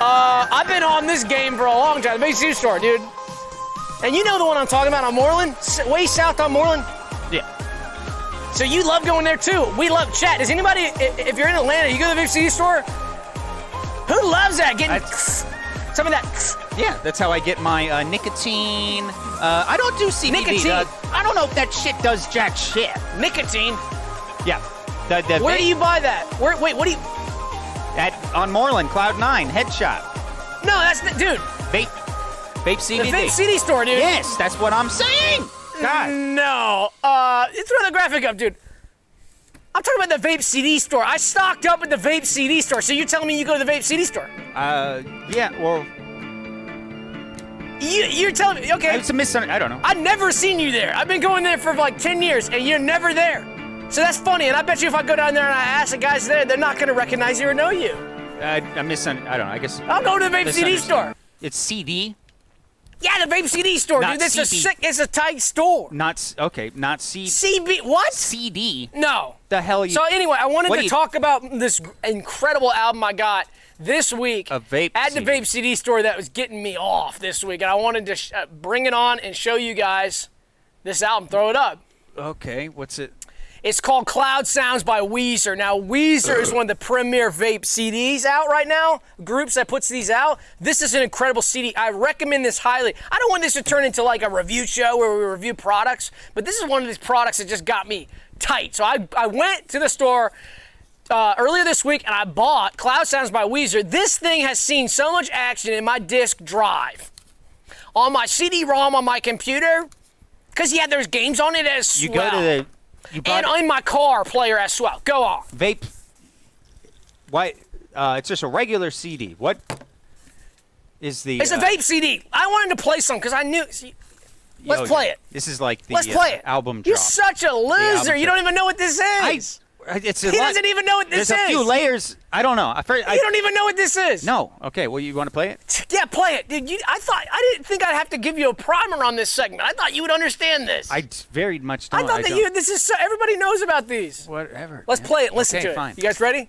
I've been on this game for a long time. The Vape CD store, dude. And you know the one I'm talking about on Moreland? Way south on Moreland? Yeah. So you love going there too. We love chat. Does anybody, if you're in Atlanta, you go to the Vape CD store? Who loves that? Getting some of that. Yeah, that's how I get my nicotine. I don't do CBD. Nicotine? I don't know if that shit does jack shit. Nicotine? Yeah. Where do you buy that? Wait, what do you... On Moreland, Cloud9, Headshot. No, that's the... Dude. Vape CBD. The Vape CD store, dude. Yes, that's what I'm saying. God. No. Throw the graphic up, dude. I'm talking about the Vape CD store. I stocked up at the Vape CD store. So you're telling me you go to the Vape CD store? Yeah, well... You're telling me, okay. It's a misunderstanding. I don't know. I've never seen you there. I've been going there for like 10 years, and you're never there. So that's funny, and I bet you if I go down there and I ask the guys there, they're not going to recognize you or know you. I don't know, I guess... I'll go to the Vape CD store. It's CD? Yeah, the Vape CD store, Not dude. That's CB. it's a tight store. Not CD. CB, what? CD? No. The hell you... So anyway, I wanted to talk about this incredible album I got this week A Vape at the CD. Vape CD store that was getting me off this week, and I wanted to bring it on and show you guys this album. Throw it up. Okay, what's it? It's called Cloud Sounds by Weezer. Now, Weezer is one of the premier vape CDs out right now, groups that puts these out. This is an incredible CD. I recommend this highly. I don't want this to turn into like a review show where we review products, but this is one of these products that just got me tight. So I went to the store earlier this week and I bought Cloud Sounds by Weezer. This thing has seen so much action in my disk drive, on my CD-ROM on my computer, because yeah, there's games on it as You well. go to the. You bought And in my car player as well. Go on. Vape. Why? It's just a regular CD. What is the? It's a vape CD. I wanted to play some because I knew. Let's play it. This is like the Let's play it. album drop. You're such a loser. You don't even know what this is. It's a He lot- doesn't even know what this There's a few is. layers. I don't know. You don't even know what this is. No. Okay. Well, you want to play it? Yeah, play it. Dude, I didn't think I'd have to give you a primer on this segment. I thought you would understand this. I very much don't. I thought that this is so, everybody knows about these. Whatever. Let's play it. Listen Okay, to it. fine. You guys ready?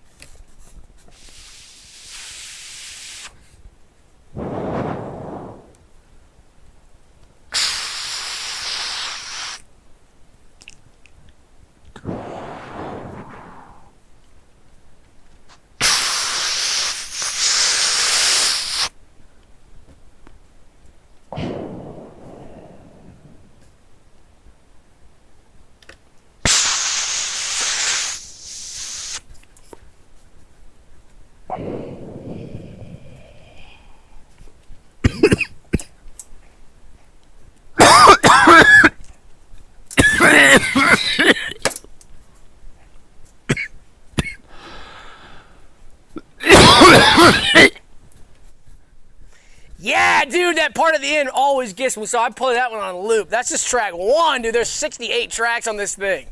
Yeah, dude, that part at the end always gets me, so I play that one on loop. That's just track 1, dude. There's 68 tracks on this thing.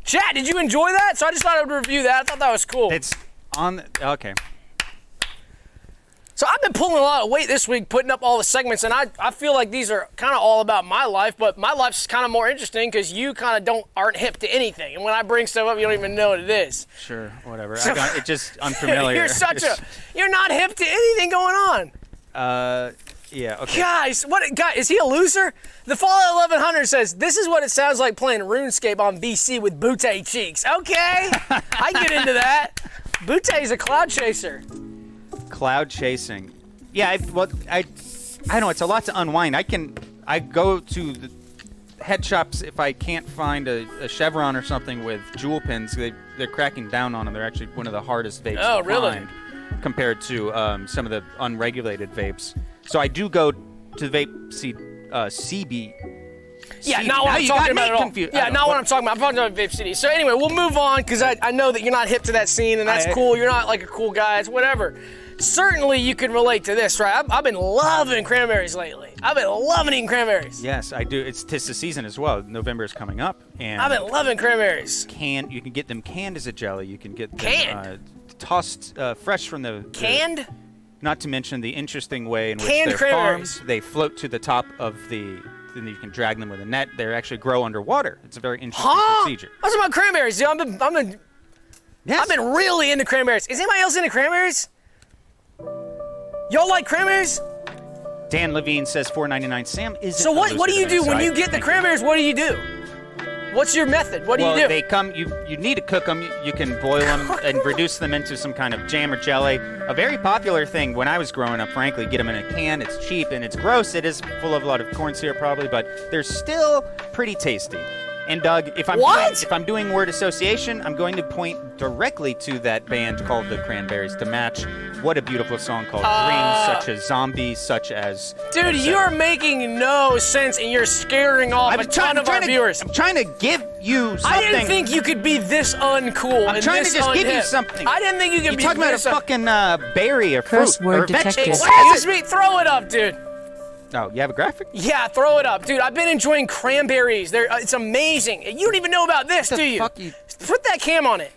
Chat, did you enjoy that? So I just thought I would review that. I thought that was cool. It's on. Okay. So I've been pulling a lot of weight this week, putting up all the segments, and I feel like these are kind of all about my life, but my life's kind of more interesting because you kind of aren't hip to anything. And when I bring stuff up, you don't even know what it is. Sure. Whatever. It's just unfamiliar. You're not hip to anything going on. Yeah. Okay. Guys, is he a loser? The Fallout 1100 says, this is what it sounds like playing RuneScape on BC with Butte cheeks. Okay, I can get into that. Butte's a cloud chaser. Cloud chasing. Yeah. I don't know. It's a lot to unwind. I go to the head shops if I can't find a chevron or something with jewel pins. They're cracking down on them. They're actually one of the hardest vapes to find compared to some of the unregulated vapes. So I do go to the vape CB. Yeah, not what I'm talking about at all. Yeah, not what I'm talking about. I'm talking about Vape City. So anyway, we'll move on because I know that you're not hip to that scene, and that's cool. You're not like a cool guy. It's whatever. Certainly you can relate to this, right? I've been loving cranberries lately. I've been loving eating cranberries. Yes, I do. It's 'tis the season as well. November is coming up, and I've been loving cranberries. You can get them canned as a jelly. You can get them Canned? tossed fresh from the Canned? Not to mention the interesting way in which Canned they're cranberries. farmed. They float to the top of then you can drag them with a net. They actually grow underwater. It's a very interesting procedure. What's about cranberries? Dude, I've been really into cranberries. Is anybody else into cranberries? Y'all like cranberries? Dan Levine says $4.99. Sam is. So what do you do when you get the cranberries? What do you do? What's your method? What do you do? They come. You need to cook them. You can boil them and reduce them into some kind of jam or jelly. A very popular thing when I was growing up, frankly, get them in a can. It's cheap and it's gross. It is full of a lot of corn syrup probably, but they're still pretty tasty. And Doug, if I'm doing word association, I'm going to point directly to that band called the Cranberries to match What a Beautiful Song called Dreams, such as Zombies, such as... Dude, you are making no sense and you're scaring off a ton of our viewers. I'm trying to give you something. I didn't think you could be this uncool. I'm trying to just give you something. I didn't think you could be talking about a fucking berry or fruit Curse word or detected. vegetable. Excuse me, throw it up, dude. Oh, you have a graphic? Yeah, throw it up. Dude, I've been enjoying cranberries. It's amazing. You don't even know about this, do you? Put that cam on it.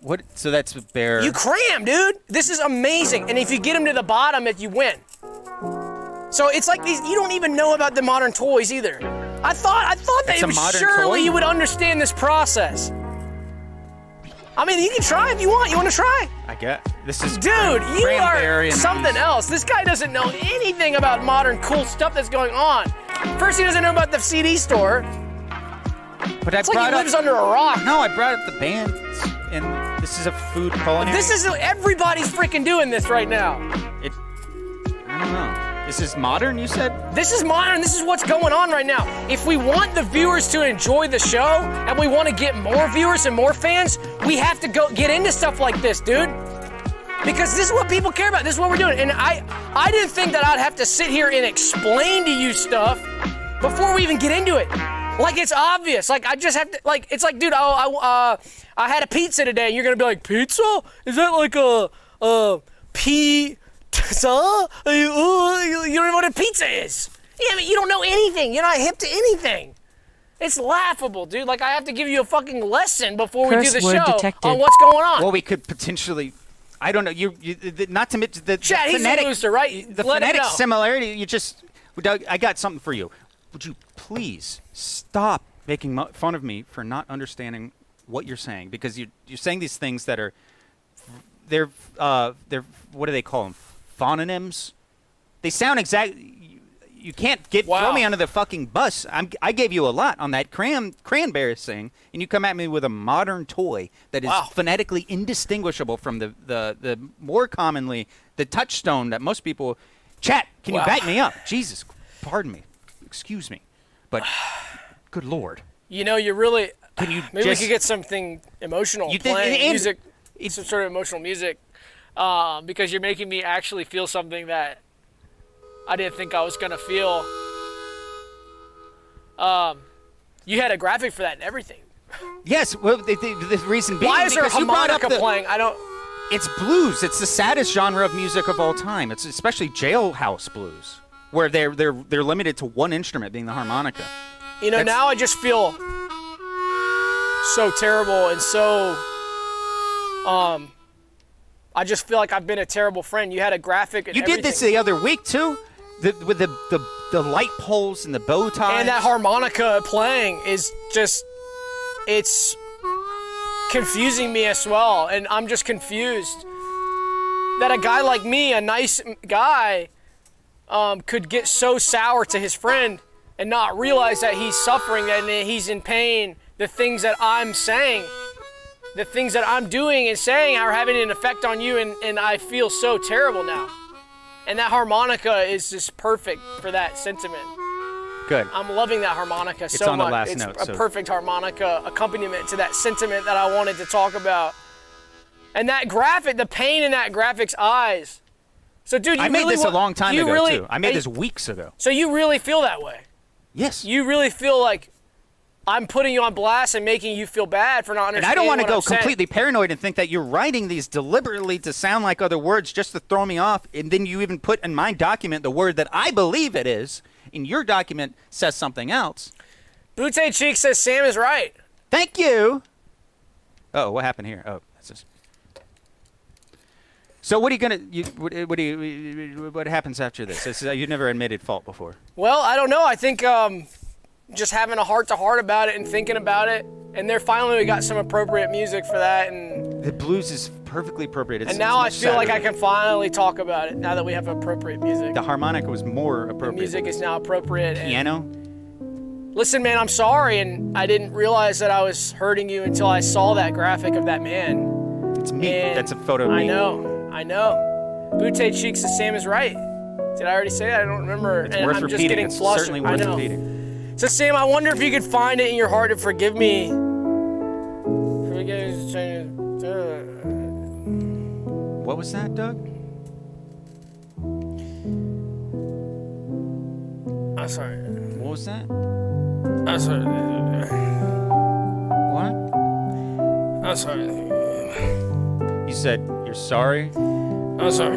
What? So that's a bear. You cram, dude. This is amazing. And if you get them to the bottom, you win. So it's like these. You don't even know about the modern toys either. I thought that surely you would understand this process. I mean, you can try if you want. You want to try? I get. This is. Dude, you are something else. This guy doesn't know anything about modern cool stuff that's going on. First, he doesn't know about the CD store. But I It's like he lives under a rock. No, I brought up the band, and this is a food culinary. This is everybody's freaking doing this right now. I don't know. This is modern, you said? This is modern. This is what's going on right now. If we want the viewers to enjoy the show and we want to get more viewers and more fans, we have to go get into stuff like this, dude. Because this is what people care about. This is what we're doing. And I didn't think that I'd have to sit here and explain to you stuff before we even get into it. Like, it's obvious. Like, I just have to, like, it's like, dude, I had a pizza today, and you're going to be like, pizza? Is that like a pizza? You don't even know what a pizza is. Yeah, but you don't know anything. You're not hip to anything. It's laughable, dude. Like, I have to give you a fucking lesson before we do the show on what's going on. Well, we could potentially, I don't know, not to admit the Chad, he's phonetic, a loser, right? The phonetic similarity, Doug, I got something for you. Would you please stop making fun of me for not understanding what you're saying? Because you're saying these things that are, they're what do they call them? Phononyms? They sound exactly. You can't throw me under the fucking bus. I gave you a lot on that Cranberries thing, and you come at me with a modern toy that is phonetically indistinguishable from the more commonly the touchstone that most people. Chat, can you back me up? Jesus, pardon me, excuse me, but good Lord. You know, you really. Can you maybe we could get something emotional playing music, some sort of emotional music. Because you're making me actually feel something that I didn't think I was gonna feel. You had a graphic for that and everything. Yes, well, the reason being. Why is there a because you brought up harmonica playing? I don't. It's blues. It's the saddest genre of music of all time. It's especially jailhouse blues, where they're limited to one instrument, being the harmonica. You know, now I just feel so terrible and so. I just feel like I've been a terrible friend. You had a graphic and everything. You did this the other week, too? With the light poles and the bow ties. And that harmonica playing is just, it's confusing me as well. And I'm just confused that a guy like me, a nice guy, could get so sour to his friend and not realize that he's suffering and that he's in pain. The things that I'm saying. The things that I'm doing and saying are having an effect on you, and I feel so terrible now. And that harmonica is just perfect for that sentiment. Good. I'm loving that harmonica so much. It's on the last note. It's a perfect harmonica accompaniment to that sentiment that I wanted to talk about. And that graphic, the pain in that graphic's eyes. So, dude, I made this a long time ago, too. I made this weeks ago. So you really feel that way? Yes. You really feel like I'm putting you on blast and making you feel bad for not understanding. And I don't want to go saying. completely paranoid and think that you're writing these deliberately to sound like other words just to throw me off, and then you even put in my document the word that I believe it is, and your document says something else. Butte Cheek says Sam is right. Thank you. Oh, what happened here? Oh, that's just. So what are you gonna? What happens after this? You never admitted fault before. Well, I don't know. I think. Just having a heart-to-heart about it and thinking about it, and there finally we got some appropriate music for that, and the blues is perfectly appropriate. And now I feel like I can finally talk about it now that we have appropriate music. The harmonica was more appropriate. The music is now appropriate. Piano. Listen, man, I'm sorry, and I didn't realize that I was hurting you until I saw that graphic of that man. It's me. And that's a photo of me. I know. Butte Cheeks says Sam is right. Did I already say that? I don't remember. It's worth repeating. Just getting flustered. Certainly worth repeating. So, Sam, I wonder if you could find it in your heart to forgive me. What was that, Doug? I'm sorry. What was that? I'm sorry. What? I'm sorry. You said you're sorry? I'm sorry.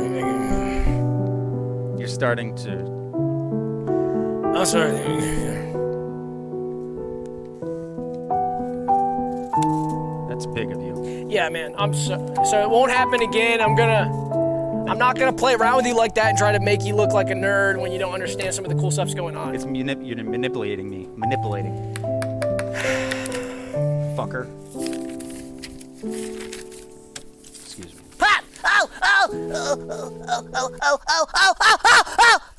You're starting to... I'm sorry. That's big of you. Yeah, man. So it won't happen again. I'm not gonna play around with you like that and try to make you look like a nerd when you don't understand some of the cool stuff's going on. It's you're manipulating me. Manipulating. Fucker. Excuse me. Pop! Oh!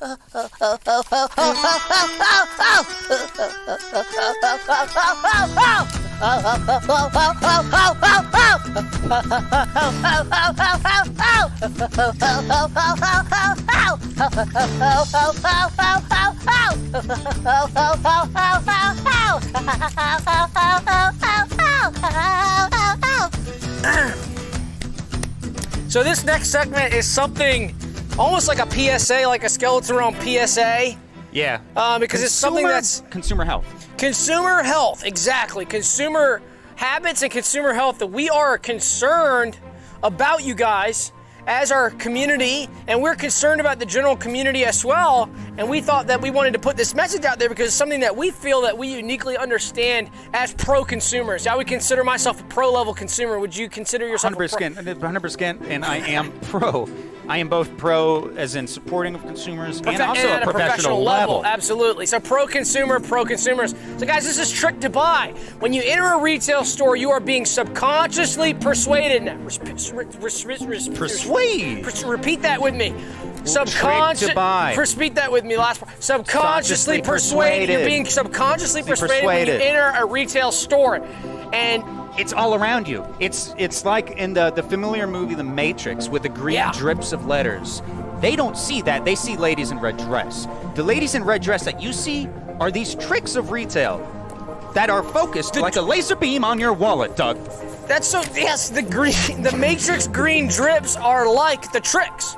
So this next segment is something almost like a PSA, like a Skeleton Realm PSA. Yeah. Because it's something that's consumer health. Consumer health, exactly. Consumer habits and consumer health, that we are concerned about you guys as our community, and we're concerned about the general community as well. And we thought that we wanted to put this message out there because it's something that we feel that we uniquely understand as pro-consumers. I would consider myself a pro-level consumer. Would you consider yourself 100%, and I am pro. I am both pro as in supporting of consumers and also at a professional level. Absolutely. So pro-consumer, pro-consumers. So guys, this is trick to buy. When you enter a retail store, you are being subconsciously persuaded. Repeat that with me. Trick to buy. Repeat that with me. Last part. Subconsciously persuaded. You're being subconsciously persuaded when you enter a retail store. And it's all around you. It's like in the familiar movie The Matrix with the green drips of letters. They don't see that. They see ladies in red dress. The ladies in red dress that you see are these tricks of retail that are focused like a laser beam on your wallet, Doug. That's so, yes, the Matrix green drips are like the tricks.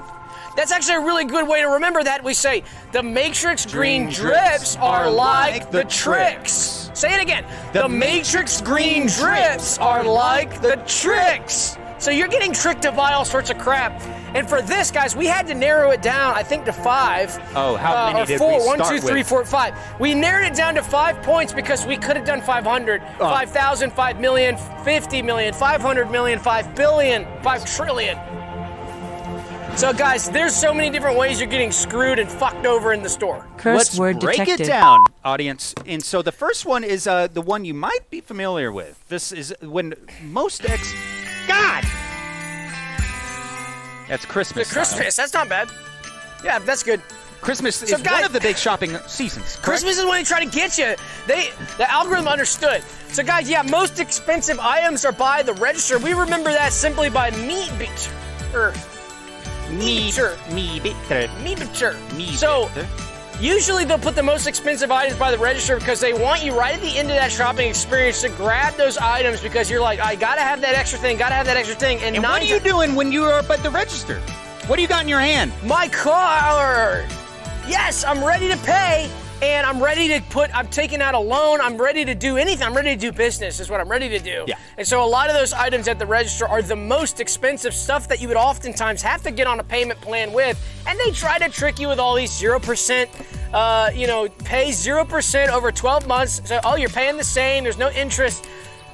That's actually a really good way to remember that. We say, the Matrix green drips are like the tricks. Say it again. The Matrix green drips are like the tricks. So you're getting tricked to buy all sorts of crap. And for this, guys, we had to narrow it down, I think, to 5. Oh, how many did four, we start 1, 2, 3, with? 4, 5. We narrowed it down to 5 points because we could have done 500, 5,000, 5 million, 50 million, 500 million, 5 billion, 5 trillion. So, guys, there's so many different ways you're getting screwed and fucked over in the store. Curse word break detected. it down, audience. And so the first one is the one you might be familiar with. This is when most God! That's Christmas. The Christmas, that's not bad. Yeah, that's good. Christmas is guys, one of the big shopping seasons. Correct? Christmas is when they try to get you. The algorithm understood. So, guys, yeah, most expensive items are by the register. We remember that simply by MeMoreTV. So, usually they'll put the most expensive items by the register because they want you right at the end of that shopping experience to grab those items because you're like, I gotta have that extra thing, And what are you doing when you are up at the register? What do you got in your hand? My card. Yes, I'm ready to pay. And I'm taking out a loan. I'm ready to do anything. I'm ready to do business is what I'm ready to do. Yeah. And so a lot of those items at the register are the most expensive stuff that you would oftentimes have to get on a payment plan with. And they try to trick you with all these 0%, pay 0% over 12 months. So, you're paying the same. There's no interest.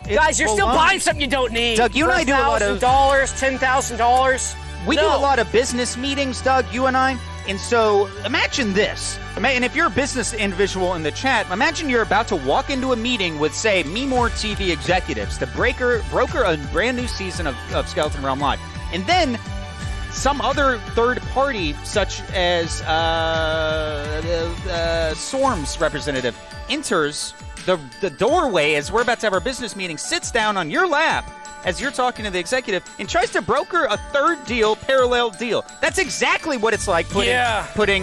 Guys, you're still buying something you don't need. Doug, you and I do a lot of $10,000. We do a lot of business meetings, Doug, you and I. And so imagine this. And if you're a business individual in the chat, imagine you're about to walk into a meeting with, say, MeMoreTV executives to broker a brand new season of Skeleton Realm Live. And then some other third party, such as SORM's representative, enters the doorway as we're about to have our business meeting, sits down on your lap as you're talking to the executive, and tries to broker a third deal, parallel deal. That's exactly what it's like putting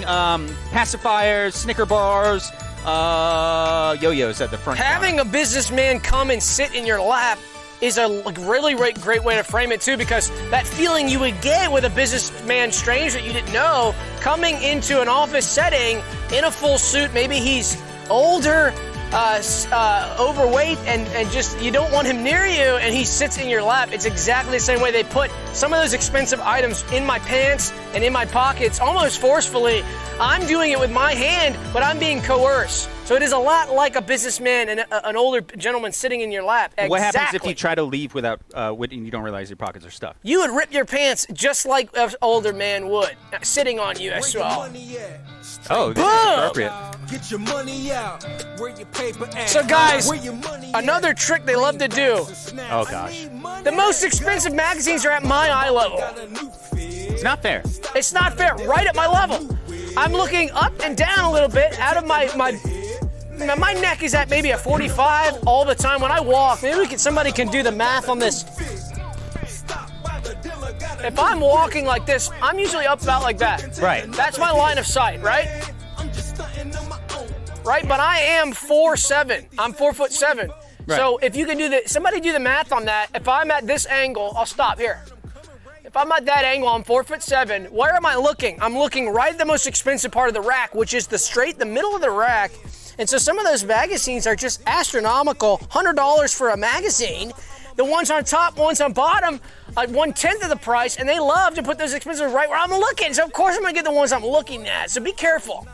pacifiers, Snicker bars, yo-yos at the front. Having a businessman come and sit in your lap is a really great way to frame it, too, because that feeling you would get with a businessman stranger that you didn't know coming into an office setting in a full suit, maybe he's older, overweight, and just you don't want him near you, and he sits in your lap. It's exactly the same way they put some of those expensive items in my pants and in my pockets almost forcefully. I'm doing it with my hand, but I'm being coerced. So it is a lot like a businessman and an older gentleman sitting in your lap. Exactly. What happens if you try to leave without, and you don't realize your pockets are stuffed? You would rip your pants just like an older man would, sitting on you as well. Oh, this is appropriate. Get your money out. Where your paper at? So guys, another trick they love to do. Oh gosh. The most expensive magazines are at my eye level. It's not fair. It's not fair. Right at my level. I'm looking up and down a little bit out of my neck is at maybe a 45 all the time when I walk. Maybe somebody can do the math on this. If I'm walking like this, I'm usually up about like that. Right. That's my line of sight, right? Right, but I am 4'7". I'm 4'7". Right. So if you can somebody do the math on that. If I'm at this angle, I'll stop here. If I'm at that angle, I'm 4'7". Where am I looking? I'm looking right at the most expensive part of the rack, which is the middle of the rack. And so some of those magazines are just astronomical. $100 for a magazine. The ones on top, ones on bottom, like 1/10 of the price, and they love to put those expensive right where I'm looking. So of course I'm gonna get the ones I'm looking at. So be careful.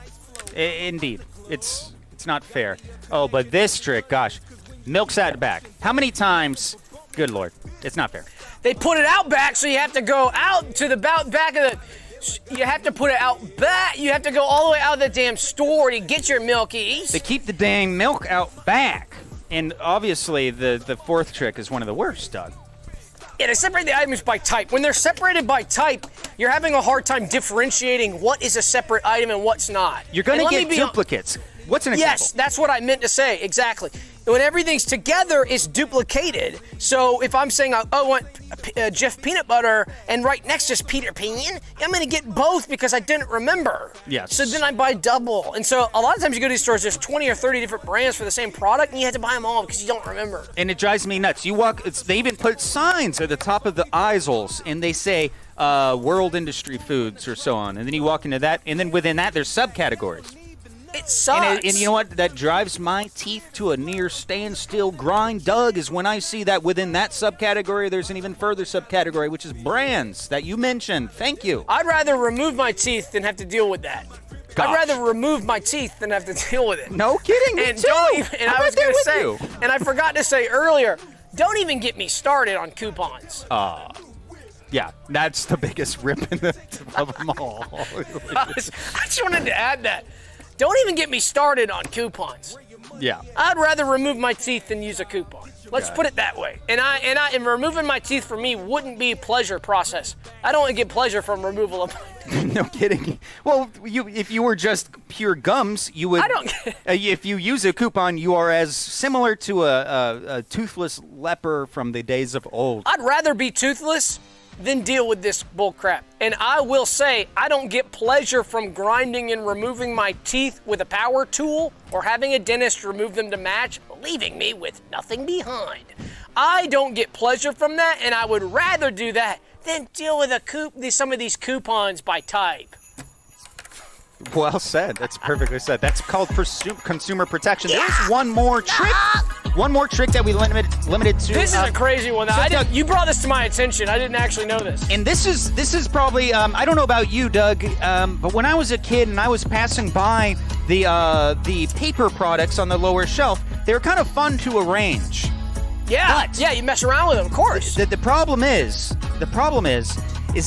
Indeed, it's not fair. Oh, but this trick, gosh, milk's out back. How many times? Good Lord, it's not fair. They put it out back, so you have to go out to the back of the. You have to put it out back. You have to go all the way out of the damn store to get your milkies. They keep the dang milk out back. And obviously, the fourth trick is one of the worst, Doug. Yeah, they separate the items by type. When they're separated by type, you're having a hard time differentiating what is a separate item and what's not. You're going to get duplicates. What's an example? Yes, that's what I meant to say, exactly. When everything's together, it's duplicated. So if I'm saying, I want Jeff Peanut Butter, and right next is Peter Pan, I'm going to get both because I didn't remember. Yes. So then I buy double. And so a lot of times you go to these stores, there's 20 or 30 different brands for the same product, and you have to buy them all because you don't remember. And it drives me nuts. You walk, they even put signs at the top of the aisles, and they say World Industry Foods or so on. And then you walk into that, and then within that, there's subcategories. It sucks. And you know what? That drives my teeth to a near standstill grind, Doug, is when I see that within that subcategory, there's an even further subcategory, which is brands that you mentioned. Thank you. I'd rather remove my teeth than have to deal with that. Gosh. I'd rather remove my teeth than have to deal with it. No kidding. Me And too. don't even, and I'm I was right there going to with say, you. and I forgot to say earlier, don't even get me started on coupons. Yeah, that's the biggest rip of them all. I just wanted to add that. Don't even get me started on coupons. Yeah. I'd rather remove my teeth than use a coupon. Let's put it that way. And removing my teeth for me wouldn't be a pleasure process. I don't get pleasure from removal of my teeth. No kidding. Well, if you were just pure gums, you would. I don't. If you use a coupon, you are as similar to a toothless leper from the days of old. I'd rather be toothless than deal with this bull crap. And I will say, I don't get pleasure from grinding and removing my teeth with a power tool or having a dentist remove them to match, leaving me with nothing behind. I don't get pleasure from that, and I would rather do that than deal with some of these coupons by type. Well said. That's perfectly said. That's called consumer protection. Yeah. There's one more trick. One more trick that we limited to. This is a crazy one. You brought this to my attention. I didn't actually know this. And this is probably I don't know about you, Doug, but when I was a kid and I was passing by the paper products on the lower shelf, they were kind of fun to arrange. Yeah. But yeah, you mess around with them, of course. The problem is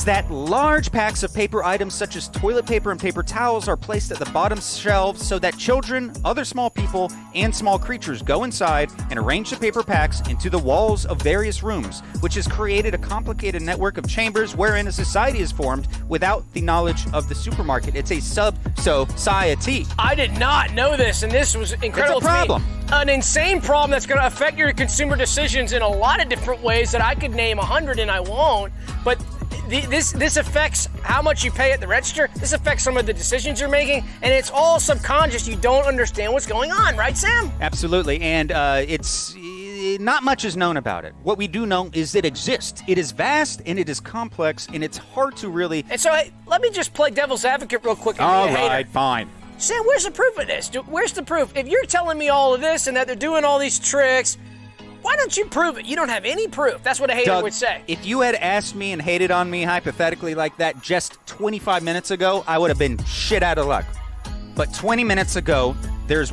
that large packs of paper items such as toilet paper and paper towels are placed at the bottom shelves so that children, other small people, and small creatures go inside and arrange the paper packs into the walls of various rooms, which has created a complicated network of chambers wherein a society is formed without the knowledge of the supermarket. It's a sub-society. I did not know this, and this was incredible. It's a problem. To me. An insane problem that's going to affect your consumer decisions in a lot of different ways that I could name 100 and I won't. But this affects how much you pay at the register. This affects some of the decisions you're making, and it's all subconscious. You don't understand what's going on, right, Sam? Absolutely, and it's not much is known about it. What we do know is it exists. It is vast, and it is complex, and it's hard to really... And so, hey, let me just play devil's advocate real quick. All right, fine. Sam, where's the proof of this? Where's the proof? If you're telling me all of this and that they're doing all these tricks, why don't you prove it? You don't have any proof. That's what a hater Doug, would say. If you had asked me and hated on me hypothetically like that just 25 minutes ago, I would have been shit out of luck. But 20 minutes ago, there's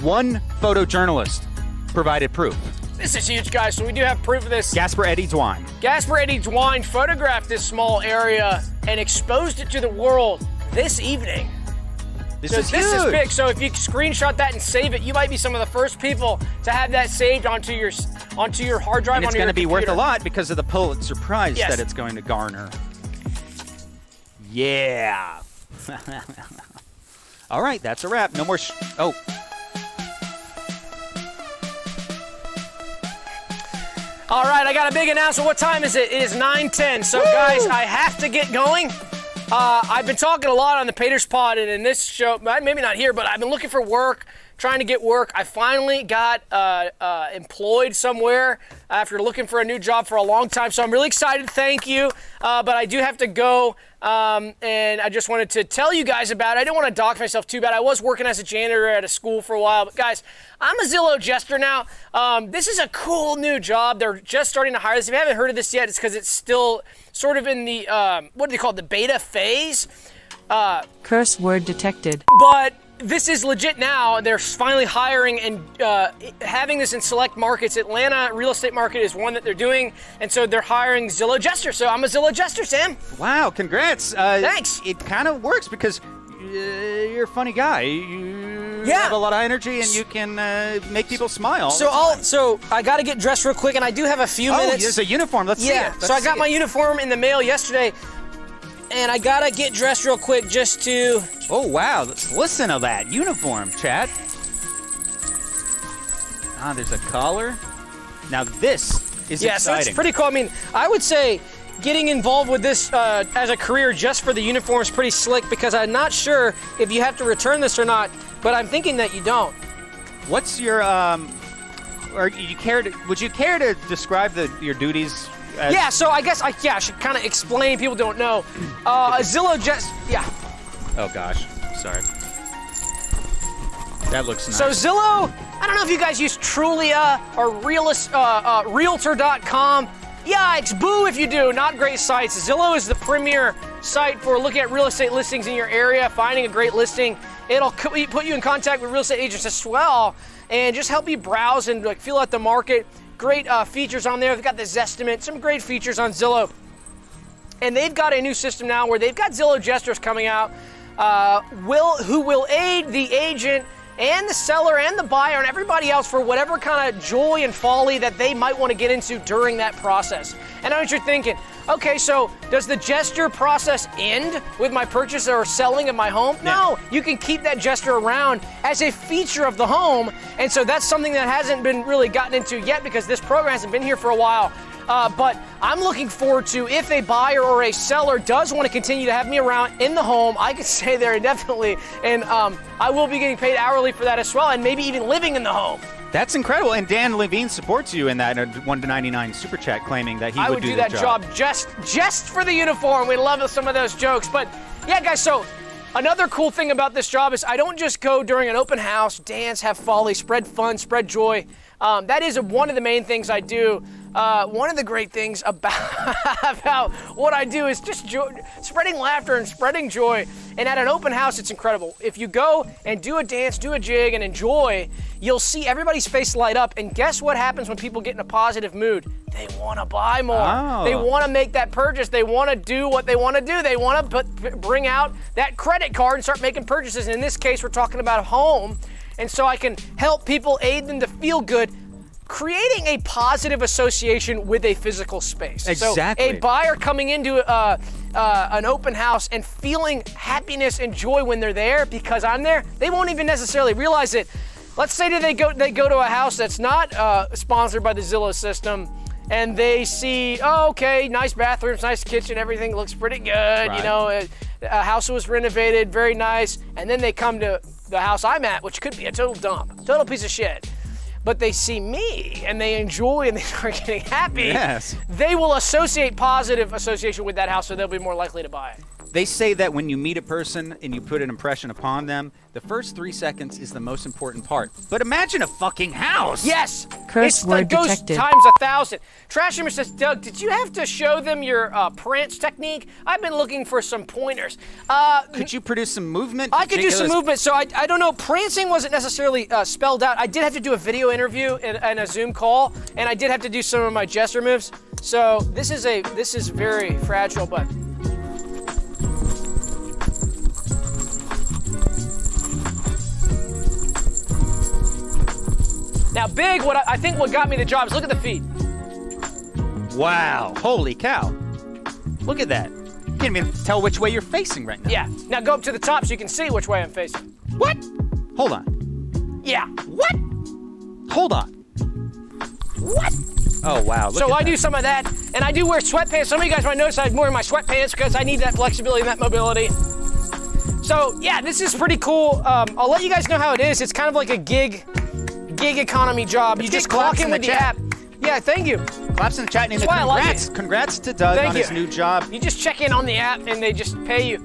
one photojournalist provided proof. This is huge, guys, so we do have proof of this. Gasper Eddie Dwine. Gasper Eddie Dwine photographed this small area and exposed it to the world this evening. This is big, so if you screenshot that and save it, you might be some of the first people to have that saved onto your hard drive. And it's going to be worth a lot because of the Pulitzer Prize Yes. that it's going to garner. Yeah. All right, that's a wrap. No more. Oh. All right, I got a big announcement. What time is it? It is 9:10. So, guys, I have to get going. I've been talking a lot on the Paters Pod and in this show, maybe not here, but I've been looking for work, trying to get work. I finally got employed somewhere after looking for a new job for a long time. So I'm really excited. Thank you. But I do have to go. And I just wanted to tell you guys about it. I didn't want to dox myself too bad. I was working as a janitor at a school for a while. But guys, I'm a Zillow Jester now. This is a cool new job. They're just starting to hire this. If you haven't heard of this yet, it's because it's still sort of in the, what do they call it, the beta phase. Curse word detected. But this is legit now. They're finally hiring and having this in select markets. Atlanta real estate market is one that they're doing, and so they're hiring Zillow Jester. So I'm a Zillow Jester, Sam. Wow, congrats. Thanks. It kind of works because you're a funny guy. You have a lot of energy, and you can make people smile. So I got to get dressed real quick, and I do have a few minutes. There's a uniform. Let's see it. So I got my uniform in the mail yesterday. And I gotta get dressed real quick just to... Oh, wow. Listen to that uniform, chat. There's a collar. Now this is exciting. So it's pretty cool. I mean, I would say getting involved with this as a career just for the uniform is pretty slick because I'm not sure if you have to return this or not, but I'm thinking that you don't. What's your, would you care to describe your duties? So I guess I should kind of explain. People don't know. Zillow Jester. Yeah. Oh gosh, sorry. That looks nice. So Zillow, I don't know if you guys use Trulia or Realtor.com. Yikes, boo if you do. Not great sites. Zillow is the premier site for looking at real estate listings in your area, finding a great listing. It'll put you in contact with real estate agents as well, and just help you browse and feel out the market. Great features on there. They've got the Zestimate, some great features on Zillow. And they've got a new system now where they've got Zillow Jesters coming out who will aid the agent and the seller and the buyer and everybody else for whatever kind of joy and folly that they might want to get into during that process. And I know what you're thinking. Okay, so does the Jester process end with my purchase or selling of my home? No, you can keep that Jester around as a feature of the home. And so that's something that hasn't been really gotten into yet because this program hasn't been here for a while. But I'm looking forward to, if a buyer or a seller does want to continue to have me around in the home, I can stay there indefinitely. And I will be getting paid hourly for that as well, and maybe even living in the home. That's incredible. And Dan Levine supports you in that 1-99 super chat, claiming that he would do that job just for the uniform. We love some of those jokes. But yeah, guys, so another cool thing about this job is I don't just go during an open house, dance, have folly, spread fun, spread joy. That is one of the main things I do. One of the great things about what I do is just spreading laughter and spreading joy. And at an open house, it's incredible. If you go and do a dance, do a jig, and enjoy, you'll see everybody's face light up. And guess what happens when people get in a positive mood? They want to buy more. Oh. They want to make that purchase. They want to do what they want to do. They want to bring out that credit card and start making purchases. And in this case, we're talking about a home. And so I can help people, aid them to feel good, creating a positive association with a physical space. Exactly. So a buyer coming into an open house and feeling happiness and joy when they're there because I'm there, they won't even necessarily realize it. Let's say that they go to a house that's not sponsored by the Zillow system, and they see, oh, okay, nice bathrooms, nice kitchen, everything looks pretty good. Right. You know, a house was renovated, very nice, and then they come to the house I'm at, which could be a total dump, total piece of shit. But they see me and they enjoy and they start getting happy. Yes. They will associate positive association with that house, so they'll be more likely to buy it. They say that when you meet a person and you put an impression upon them, the first 3 seconds is the most important part. But imagine a fucking house. Yes. Curse word goes detected. times 1,000. Trashimer says, Doug, did you have to show them your prance technique? I've been looking for some pointers. Could you produce some movement? I could do some movement. So I don't know. Prancing wasn't necessarily spelled out. I did have to do a video interview and a Zoom call, and I did have to do some of my Jester moves. So this is very fragile, but. Now, I think what got me the job is look at the feet. Wow. Holy cow. Look at that. You can't even tell which way you're facing right now. Yeah. Now go up to the top so you can see which way I'm facing. What? Hold on. Yeah. What? Hold on. What? Oh, wow. So I do some of that, and I do wear sweatpants. Some of you guys might notice I'm wearing my sweatpants because I need that flexibility and that mobility. So yeah, this is pretty cool. I'll let you guys know how it is. It's kind of like a gig economy job. You just clock in with the app. Yeah, thank you. Claps in the chat. And That's why I like it. Congrats to Doug on his new job. You just check in on the app, and they just pay you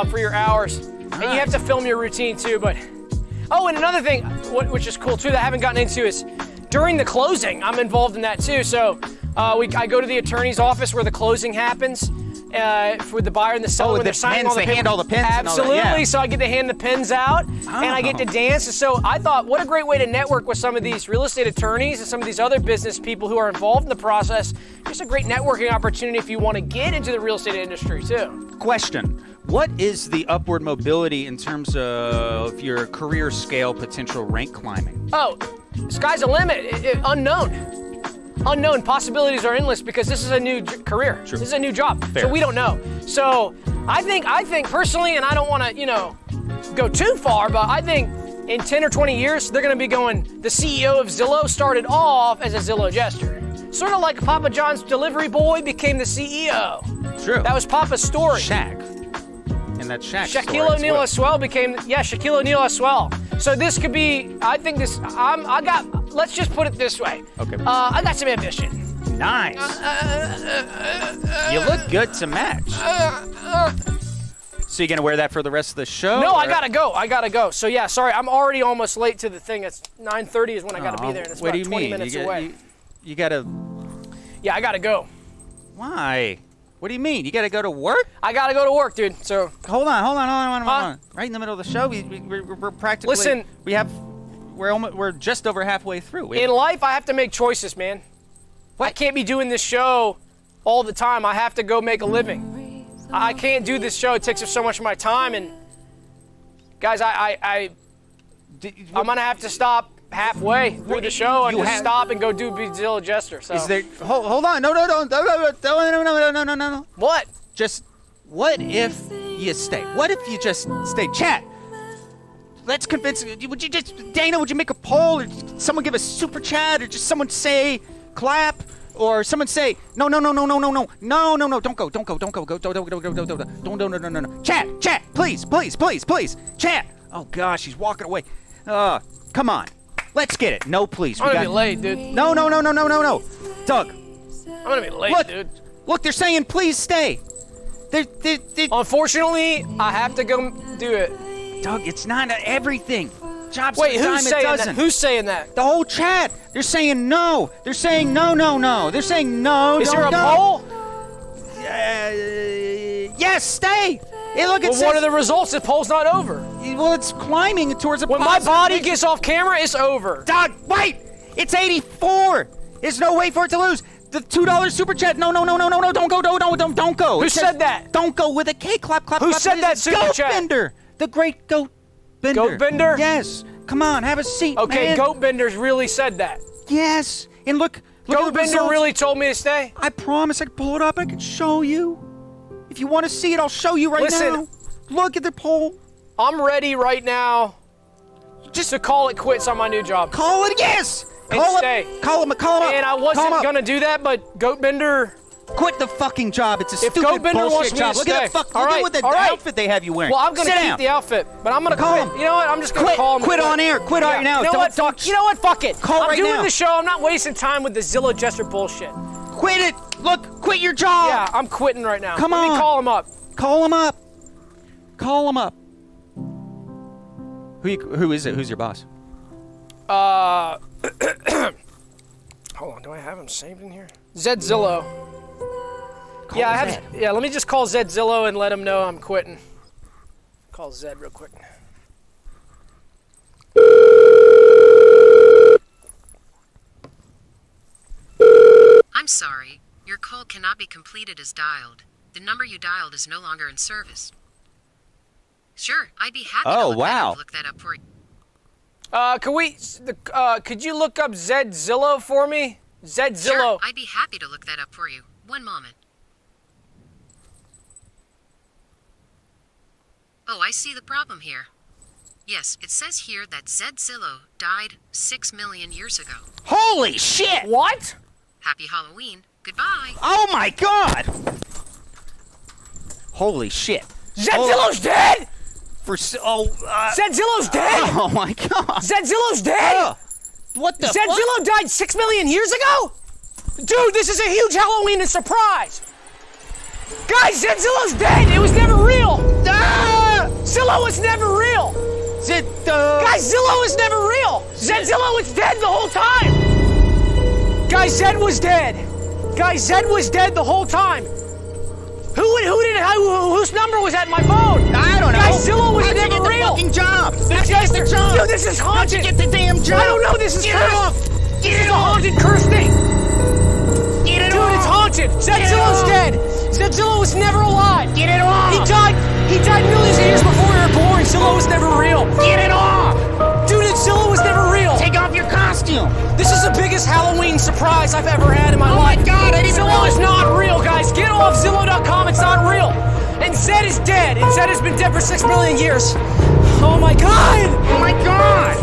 for your hours. And you have to film your routine too. But and another thing, which is cool too, that I haven't gotten into is during the closing. I'm involved in that too. So I go to the attorney's office where the closing happens. For the buyer and the seller, when they're signing all the hand all the pins. Absolutely. And all that, yeah. So I get to hand the pins out, and I get to dance. And so I thought, what a great way to network with some of these real estate attorneys and some of these other business people who are involved in the process. Just a great networking opportunity if you want to get into the real estate industry too. Question. What is the upward mobility in terms of your career scale potential rank climbing? Oh, sky's the limit. Unknown. Unknown possibilities are endless because this is a new career. True. This is a new job. Fair. So we don't know. So I think personally, and I don't want to, go too far, but I think in 10 or 20 years, they're going to be going, the CEO of Zillow started off as a Zillow Jester. Sort of like Papa John's delivery boy became the CEO. True. That was Papa's story. Shaq. And that Shaq Shaquille O'Neal as well became, Shaquille O'Neal as well. So this could be, I think this, let's just put it this way. Okay. I got some ambition. Nice. You look good to match. So you gonna wear that for the rest of the show? No, I gotta go. So yeah, sorry, I'm already almost late to the thing. It's 9:30 is when I gotta be there, and it's about 20 minutes away. You gotta... Yeah, I gotta go. Why? What do you mean? You gotta go to work? I gotta go to work, dude. So hold on. Right in the middle of the show, we're practically. Listen, we're just over halfway through. In life, I have to make choices, man. What? I can't be doing this show all the time. I have to go make a living. I can't do this show. It takes up so much of my time, and guys, I'm gonna have to stop halfway through the show and just stop and go do Zillow Jester. So. Is there? Hold on. No. What? Just what if you stay? What if you just stay? Chat. Let's convince. Would you just, Dana? Would you make a poll, or someone give a super chat, or just someone say clap, or someone say no. Don't go. No. Chat. Please. Chat. Oh gosh, he's walking away. Come on. Let's get it. No, please. I'm gonna be late, dude. No. Doug. I'm gonna be late, dude. Look, they're saying please stay. They're... Unfortunately, I have to go do it. Doug, it's not everything. Jobs Wait, for a who's dime, saying it doesn't. that? Who's saying that? The whole chat. They're saying no. They're saying no. They're saying no. Is there a poll? Yes, stay. Hey, look, well, what are the results? The poll's not over. Well, it's climbing towards a When my body gets off camera, it's over. Doug, wait! It's 84. There's no way for it to lose. The $2 super chat. No. Don't go. Who said that? Don't go with a K. Clap. Who said that super chat? Goat Bender. The great Goat Bender. Goat Bender? Yes. Come on, have a seat, okay, man. Goat Bender's really said that. Yes. And look Goat Bender really told me to stay? I promise I can pull it up. I can show you. If you want to see it, I'll show you right now. Look at the poll. I'm ready right now just to call it quits on my new job. Call it, yes! Call it. Call him up. And I wasn't going to do that, but Goat Bender... Quit the fucking job. It's a stupid Goat Bender wants bullshit me job. to Look stay. at the outfit they have you wearing. Well, I'm going to keep the outfit, but I'm going to quit. You know what? I'm just going to call him. Quit on air. Quit right now. You know what? Fuck it. I'm doing the show. I'm not wasting time with the Zillow Jester bullshit. Quit it. Look, quit your job. Yeah, I'm quitting right now. Come on. Let me call him up. Call him up. Who is it? Who's your boss? Hold on. Do I have him saved in here? Zed Zillow. Let me just call Zed Zillow and let him know I'm quitting. Call Zed real quick. I'm sorry. Your call cannot be completed as dialed. The number you dialed is no longer in service. Sure, I'd be happy to look that up for you. Could you look up Zed Zillow for me? Zed Zillow. Sure, I'd be happy to look that up for you. One moment. Oh, I see the problem here. Yes, it says here that Zed Zillow died 6 million years ago. Holy shit! What? Happy Halloween. Goodbye. Oh my god! Holy shit. Zed Zillow's dead? Zed Zillow's dead? Oh my god. Zed Zillow's dead? What the Zed fuck? Zillow died 6 million years ago? Dude, this is a huge Halloween surprise. Guys, Zed Zillow's dead. It was never real. Zillow was never real. Guys, Zillow was never real. Zed Zillow was dead the whole time. Guys, Zed was dead. Guys, Zed was dead the whole time. Whose number was at my phone? I don't know. Guys, Zillow was How'd you never get the real. fucking job? Dude, this is haunted. How'd you get the damn job? I don't know. This is Get cursed. it off. This is a haunted curse thing. Get it Dude, off. it's haunted. Zed Get it Zillow's off. dead. Zed Zillow was never alive. Get it off. He died millions of years before we were born. Zillow was never real. Get it off. Dude, Zillow was never real. Take off your costume. This is the biggest Halloween surprise I've ever had in my life. Oh my god, I didn't Zillow know. is not real, guys. Get off Zillow.com. It's not real. And Zed is dead. And Zed has been dead for 6 million years. Oh my god. Oh my god.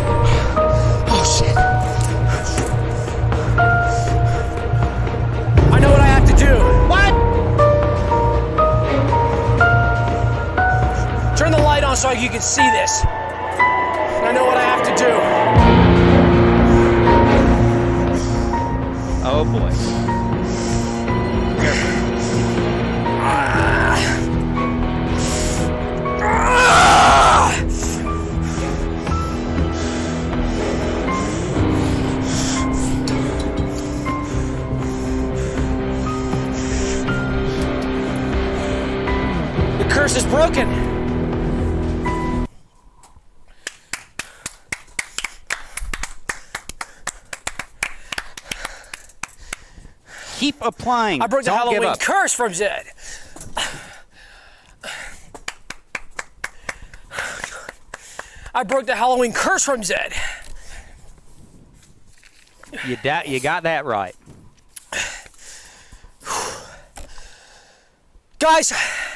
Oh shit. I know what I have to do. What? Turn the light on so you can see this. I know what I have to do. Oh boy. The curse is broken. Keep applying. I broke the Don't give Halloween up. curse from Zed. I broke the Halloween curse from Zed. You got that right. Guys,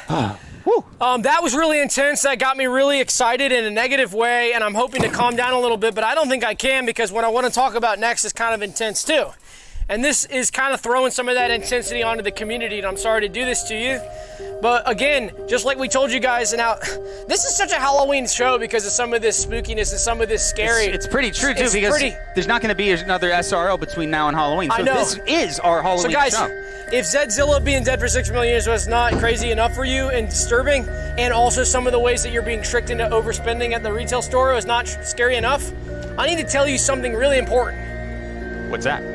that was really intense. That got me really excited in a negative way, and I'm hoping to calm down a little bit, but I don't think I can because what I want to talk about next is kind of intense too. And this is kind of throwing some of that intensity onto the community, and I'm sorry to do this to you. But again, just like we told you guys, and now this is such a Halloween show because of some of this spookiness and some of this scary. It's pretty true too because there's not going to be another SRL between now and Halloween. So I know. This is our Halloween So guys, show. if Zed Zillow being dead for 6 million years was not crazy enough for you and disturbing, and also some of the ways that you're being tricked into overspending at the retail store was not scary enough, I need to tell you something really important. What's that?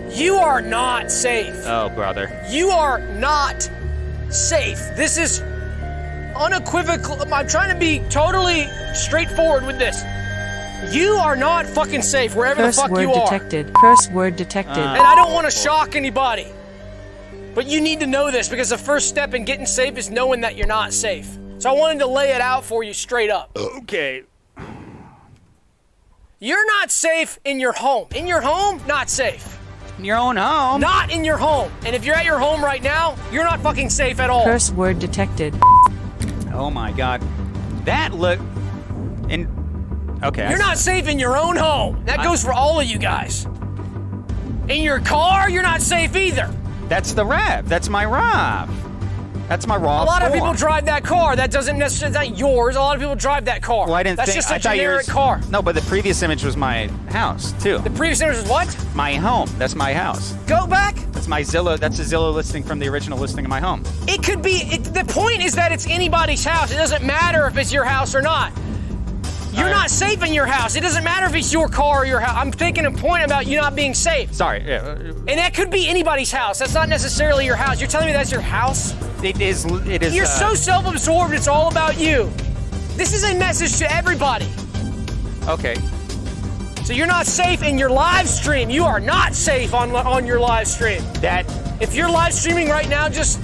You are not safe. Oh, brother. You are not safe. This is unequivocal. I'm trying to be totally straightforward with this. You are not fucking safe wherever Curse the fuck word you are. detected. Curse word detected. And I don't want to shock anybody. But you need to know this because the first step in getting safe is knowing that you're not safe. So I wanted to lay it out for you straight up. Okay. You're not safe in your home. In your home, not safe. In your own home. Not in your home. And if you're at your home right now, you're not fucking safe at all. Curse word detected. Oh my god. That look. Okay. You're not safe in your own home. That goes for all of you guys. In your car, you're not safe either. That's the Rav. That's my Rav. That's my Rav. A lot of people drive that car. That doesn't necessarily, that's not yours. A lot of people drive that car. Well, I didn't That's think. just a I thought generic yours, car. No, but the previous image was my house too. The previous image is what? My home. That's my house. Go back. That's my Zillow. That's a Zillow listing from the original listing of my home. It could be, the point is that it's anybody's house. It doesn't matter if it's your house or not. You're not safe in your house. It doesn't matter if it's your car or your house. I'm making a point about you not being safe. Sorry. And that could be anybody's house. That's not necessarily your house. You're telling me that's your house? It is. It is. You're so self-absorbed, it's all about you. This is a message to everybody. Okay. So you're not safe in your live stream. You are not safe on your live stream. That. If you're live streaming right now, just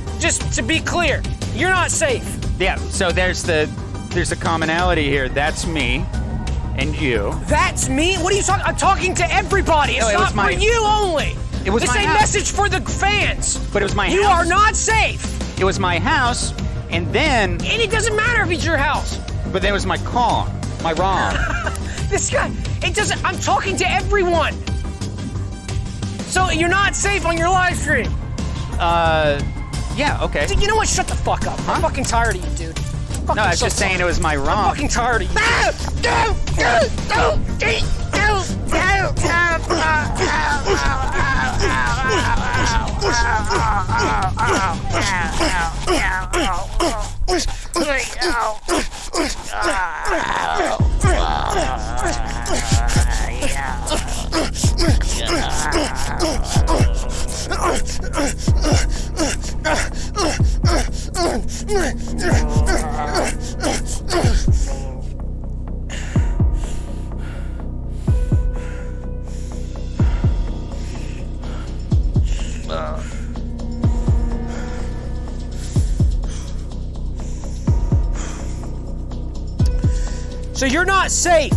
to be clear, you're not safe. Yeah. So there's a commonality here. That's me, and you. That's me? What are you talking? I'm talking to everybody. It's No, it not was my- for you only. It was It's my a house. message for the fans. But it was my You house. are not safe. It was my house, and then. And it doesn't matter if it's your house. But then it was my car. My ROM. This guy, it doesn't, I'm talking to everyone. So you're not safe on your live stream. Yeah, okay. Dude, you know what? Shut the fuck up. I'm fucking tired of you, dude. No, I was just saying it was my ROM. I'm fucking tired of you. So you're not safe.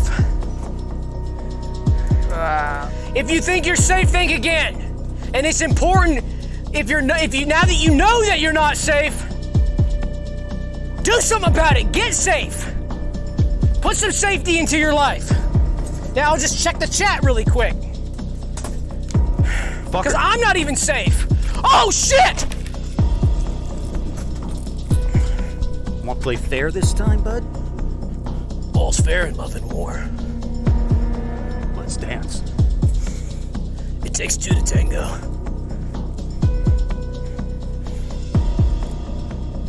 If you think you're safe, think again. And it's important now that you know that you're not safe, do something about it. Get safe. Put some safety into your life. Now I'll just check the chat really quick. Because I'm not even safe. Oh shit! Want to play fair this time, bud? All's fair in love and war. Let's dance. It takes two to tango.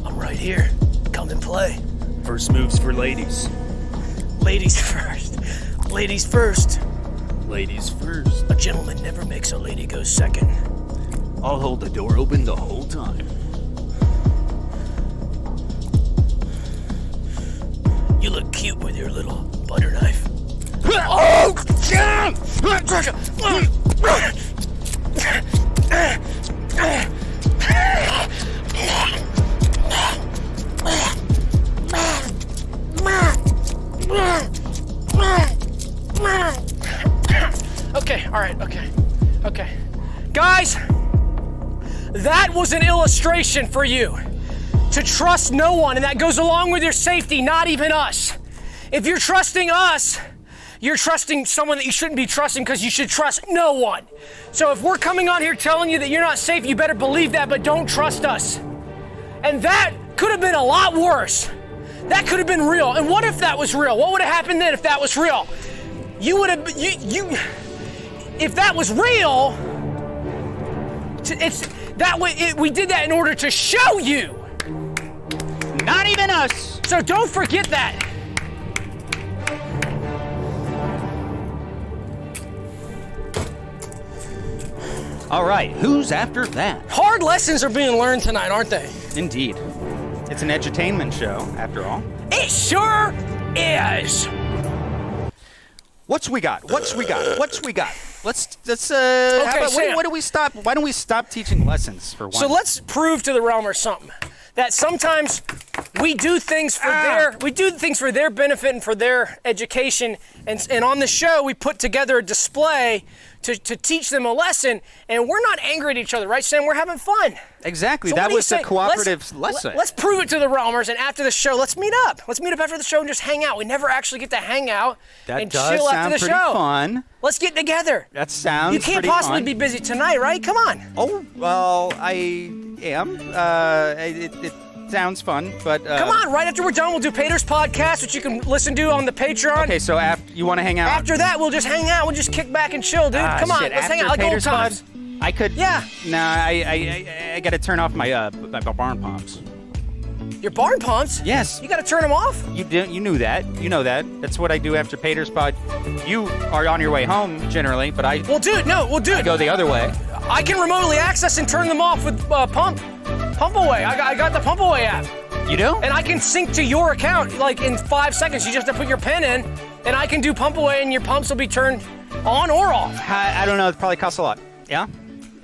I'm right here. Come and play. First moves for ladies. Ladies first. Ladies first. Ladies first. A gentleman never makes a lady go second. I'll hold the door open the whole time. You look cute with your little butter knife. Oh, damn! Okay, all right, okay. Guys, that was an illustration for you. To trust no one, and that goes along with your safety, not even us. If you're trusting us, you're trusting someone that you shouldn't be trusting because you should trust no one. So if we're coming on here telling you that you're not safe, you better believe that, but don't trust us. And that could have been a lot worse. That could have been real. And what if that was real? What would have happened then if that was real? You would have, if that was real, we did that in order to show you. Not even us. So don't forget that. All right, who's after that? Hard lessons are being learned tonight, aren't they? Indeed. It's an entertainment show, after all. It sure is. What's we got? Let's Sam. what do we stop? Why don't we stop teaching lessons for one? So let's prove to the realmers something. That sometimes we do things for their benefit and for their education, and on the show we put together a display to teach them a lesson, and we're not angry at each other, right, Sam? We're having fun. Exactly. So that was a cooperative lesson. Let's prove it to the realmers, and after the show, let's meet up. Let's meet up after the show and just hang out. We never actually get to hang out and chill after the show. That does sound pretty fun. Let's get together. That sounds You can't pretty possibly fun. be busy tonight, right? Come on. Oh, well, I am. It sounds fun, but... Come on, right after we're done, we'll do Pater's podcast, which you can listen to on the Patreon. Okay, so you want to hang out? After that, we'll just hang out. We'll just kick back and chill, dude. Come on, shit, let's hang out like old Pater's times. Pod, I could... Yeah. Nah, I got to turn off my barn pumps. Your barn pumps? Yes. You got to turn them off? You knew that. You know that. That's what I do after Pater's Pod. You are on your way home, generally, but I... Well, dude, I go the other way. I can remotely access and turn them off with Pump Away. I got the Pump Away app. You do? And I can sync to your account, like, in 5 seconds. You just have to put your PIN in, and I can do Pump Away, and your pumps will be turned on or off. I don't know. It probably costs a lot. Yeah?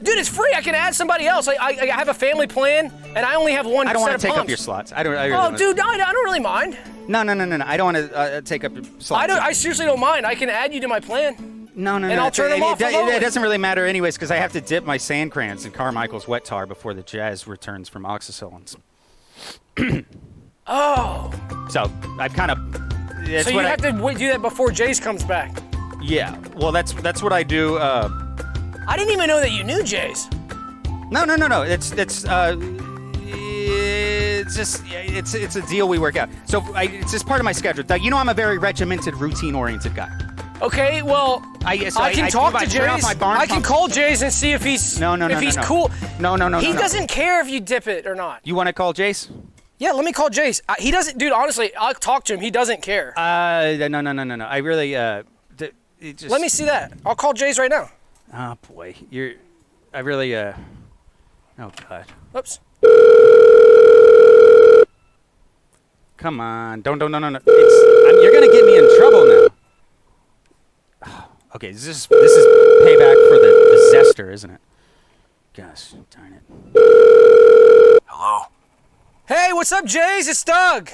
Dude, it's free. I can add somebody else. I have a family plan, and I only have one set of pumps. I don't want to take up your slots. I don't really mind. No. I don't want to take up your slots. I seriously don't mind. I can add you to my plan. No. And I'll turn them off remotely. It doesn't really matter anyways, because I have to dip my sand crayons in Carmichael's wet tar before the Jazz returns from oxycillins. Oh. So I've kind of That's So you what have to do that before Jace comes back. Yeah. Well, that's what I do. I didn't even know that you knew Jace. No. It's a deal we work out. So it's just part of my schedule. Doug, you know I'm a very regimented, routine-oriented guy. Okay, well, I can talk to Jace. I can call Jace and see if he's cool. No. He doesn't care if you dip it or not. You want to call Jace? Yeah, let me call Jace. He doesn't, dude. Honestly, I'll talk to him. He doesn't care. No. I really Let me see that. I'll call Jace right now. Oh boy, I really oh god. Oops. Come on, don't. No. You're gonna get me in trouble now. Okay, this is payback for the zester, isn't it? Gosh, darn it. Hello? Hey, what's up, Jace? It's Doug.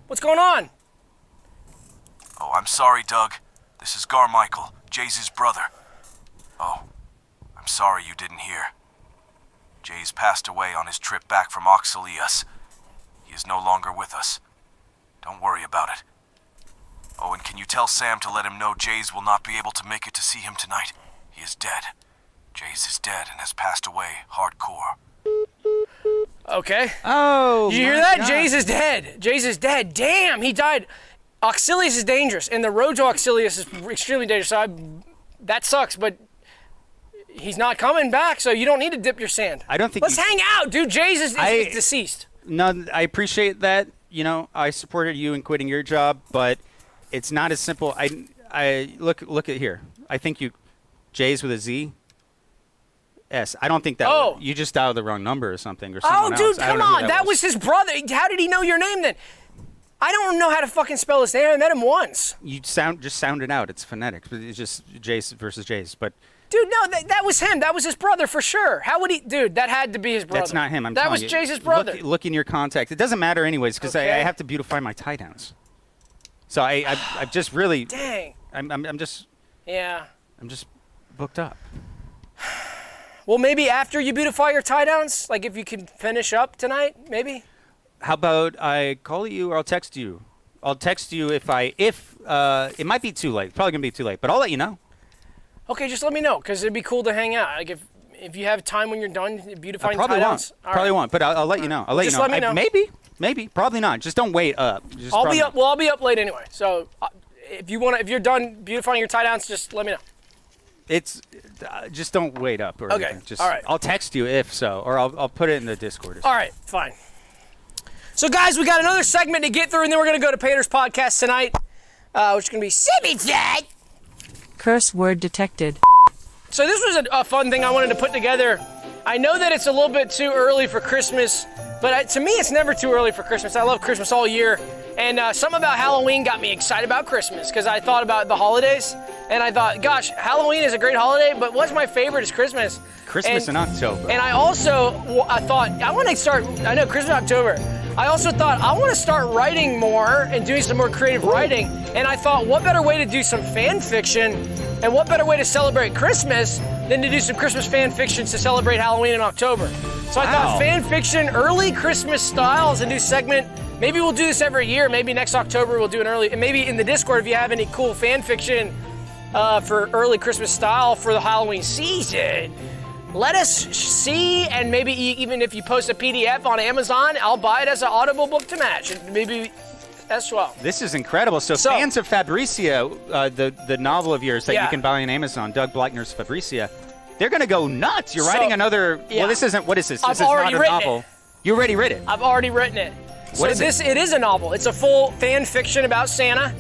What's going on? Oh, I'm sorry, Doug. This is Garmichael, Jay's brother. Oh, I'm sorry you didn't hear. Jay's passed away on his trip back from Oxalias. He is no longer with us. Don't worry about it. Oh, and can you tell Sam to let him know Jay's will not be able to make it to see him tonight? He is dead. Jay's is dead and has passed away hardcore. Okay. Oh, Did you hear that? Jace is dead. Jace is dead. Damn, he died. Oxalias is dangerous, and the road to Oxalias is extremely dangerous. So that sucks, but he's not coming back, so you don't need to dip your sand. I don't think. Let's hang out, dude. Jace is deceased. No, I appreciate that. You know, I supported you in quitting your job, but it's not as simple. I look at here. I think Jay's with a Z. S. I don't think that. Oh. You just dialed the wrong number or something. Or someone Oh, dude, else. come on. That was his brother. How did he know your name then? I don't know how to fucking spell his name. I met him once. You just sound it out. It's phonetic. It's just Jace versus Jace. But dude, no, that was him. That was his brother for sure. How would he? Dude, that had to be his brother. That's not him. That was Jace's brother. Look in your contacts. It doesn't matter anyways because Okay. I have to beautify my tie downs. So I've just really. Dang. I'm just. Yeah. I'm just booked up. Well, maybe after you beautify your tie downs, like if you can finish up tonight, maybe. How about I call you or I'll text you? I'll text you if it might be too late. It's probably gonna be too late, but I'll let you know. Okay, just let me know because it'd be cool to hang out. Like if you have time when you're done beautifying I tie downs. Probably won't, but I'll let you know. I'll let Just you know. let me know. Maybe, probably not. Just don't wait up. I'll be up. Well, I'll be up late anyway. So if you're done beautifying your tie downs, just let me know. It's just don't wait up or Okay. anything. Just, all right. I'll text you if so, or I'll put it in the Discord. All right, fine. So guys, we got another segment to get through, and then we're gonna go to Pater's podcast tonight, which is gonna be Sippy Flat. Curse word detected. So this was a fun thing I wanted to put together. I know that it's a little bit too early for Christmas, but to me, it's never too early for Christmas. I love Christmas all year, and something about Halloween got me excited about Christmas because I thought about the holidays, and I thought, gosh, Halloween is a great holiday, but what's my favorite is Christmas. Christmas in October. And I also thought, I want to start, I know, Christmas in October. I also thought, I want to start writing more and doing some more creative writing. And I thought, what better way to do some fan fiction and what better way to celebrate Christmas than to do some Christmas fan fictions to celebrate Halloween in October. So I thought fan fiction, early Christmas styles, and do segment. Maybe we'll do this every year. Maybe next October we'll do an early, and maybe in the Discord if you have any cool fan fiction for early Christmas style for the Halloween season. Let us see, and maybe even if you post a PDF on Amazon, I'll buy it as an Audible book to match. And maybe as well. This is incredible. So fans of Fabricia, the novel of yours that you can buy on Amazon, Doug Bleichner's Fabricia, they're going to go nuts. You're writing another. Yeah. Well, this isn't. What is this? This is not a novel. It. You already written it. I've already written it. What is it? It is a novel. It's a full fan fiction about Santa.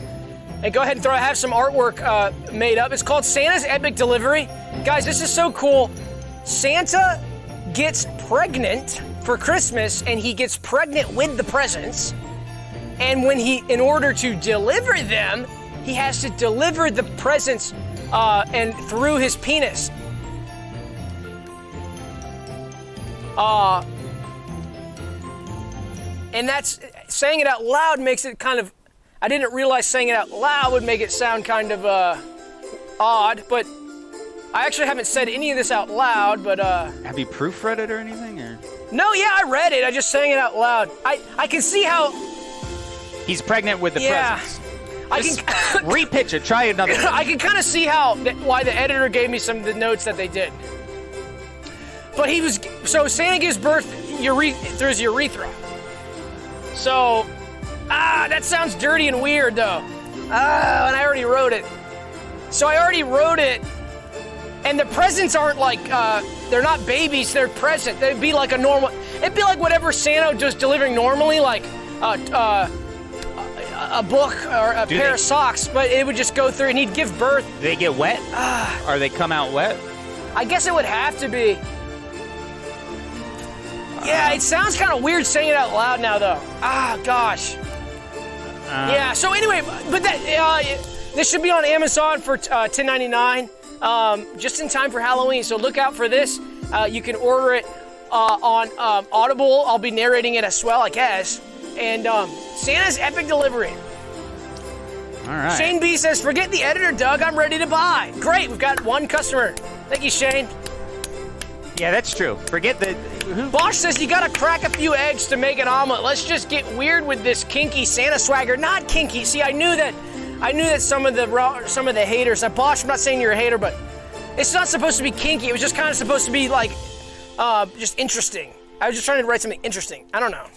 And go ahead and I have some artwork made up. It's called Santa's Epic Delivery. Guys, this is so cool. Santa gets pregnant for Christmas, and he gets pregnant with the presents. And in order to deliver them, he has to deliver the presents and through his penis. And that's, saying it out loud makes it kind of, I didn't realize saying it out loud would make it sound kind of odd, but I actually haven't said any of this out loud, but Have you proofread it or anything? Or? No, yeah, I read it. I just sang it out loud. I can see how He's pregnant with the presents. I Just can repitch it. Try another. I can kind of see why the editor gave me some of the notes that they did. But so Santa gives birth through his urethra. So, that sounds dirty and weird though. And I already wrote it. So I already wrote it, and the presents aren't like, they're not babies, they're present. They'd be like it'd be like whatever Santa just delivering normally, like a book or a pair of socks, but it would just go through and he'd give birth. Do they get wet? Or they come out wet? I guess it would have to be. Yeah, it sounds kind of weird saying it out loud now, though. Gosh. Yeah. So anyway, but this should be on Amazon for $10.99, just in time for Halloween. So look out for this. You can order it on Audible. I'll be narrating it as well, I guess. And Santa's epic delivery. All right. Shane B says, "Forget the editor, Doug. I'm ready to buy." Great. We've got one customer. Thank you, Shane. Yeah, that's true. Forget the... Bosch says you gotta crack a few eggs to make an omelet. Let's just get weird with this kinky Santa swagger. Not kinky. See, I knew that some of the haters. Bosch, I'm not saying you're a hater, but it's not supposed to be kinky. It was just kind of supposed to be like, just interesting. I was just trying to write something interesting. I don't know.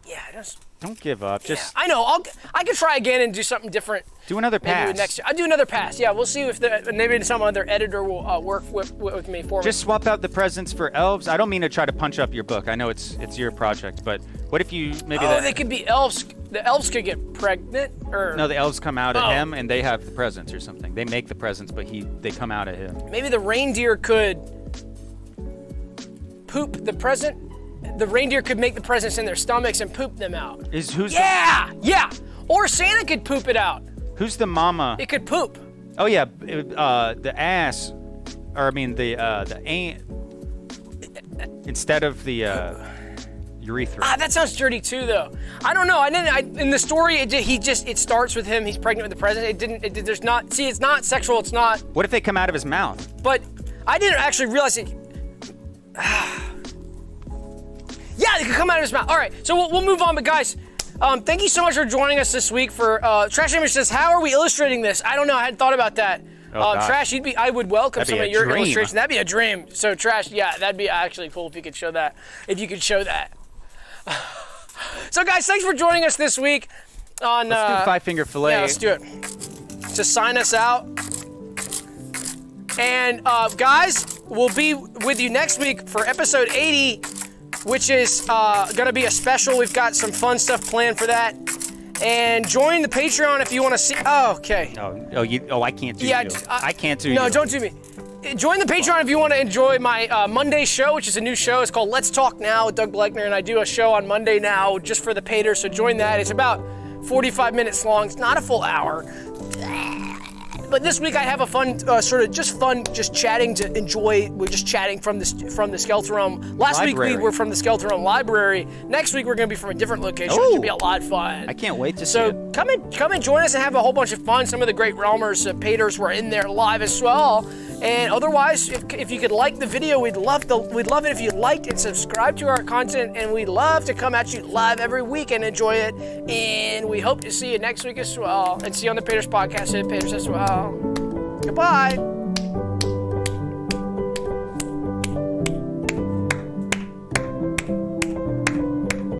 Yeah, just don't give up. Just I know. I could try again and do something different. Do another pass. Maybe next year. I'll do another pass. Yeah, we'll see if maybe some other editor will work with me for me. Just swap out the presents for elves. I don't mean to try to punch up your book. I know it's your project, but what if you maybe? They could be elves. The elves could get pregnant, or no, the elves come out of him and they have the presents or something. They make the presents, but they come out of him. Maybe the reindeer could poop the present. The reindeer could make the presents in their stomachs and poop them out. Yeah. Or Santa could poop it out. Who's the mama? It could poop. Oh yeah, the ass, or I mean the ant instead of the urethra. That sounds dirty too, though. I don't know. In the story, it starts with him. He's pregnant with the president. There's not. See, it's not sexual. It's not. What if they come out of his mouth? But I didn't actually realize it. Yeah, they could come out of his mouth. All right, so we'll move on. But guys, thank you so much for joining us this week. For Trash Image says, "How are we illustrating this?" I don't know. I hadn't thought about that. Trash, I would welcome some of your illustration. That'd be a dream. So Trash, yeah, that'd be actually cool if you could show that. If you could show that. So guys, thanks for joining us this week. On let's do five-finger fillet. Yeah, let's do it. To sign us out. And guys, we'll be with you next week for episode 80. Which is gonna be a special. We've got some fun stuff planned for that. And join the Patreon if you want to see. Oh, okay. I can't do you. I can't do you. No, don't do me. Join the Patreon if you want to enjoy my Monday show, which is a new show. It's called Let's Talk Now with Doug Bleichner, and I do a show on Monday now just for the paters. So join that. It's about 45 minutes long. It's not a full hour. But this week I have a fun, just chatting to enjoy. We're just chatting from the Skeleton Realm. Last week we were from the Skeleton Realm Library. Next week we're going to be from a different location. It should be a lot of fun. I can't wait to see it. So come and join us and have a whole bunch of fun. Some of the great Realmers, Paters were in there live as well. And otherwise, if you could like the video, we'd love it if you liked and subscribed to our content. And we'd love to come at you live every week and enjoy it. And we hope to see you next week as well. And see you on the Paters podcast at Paters as well. Goodbye.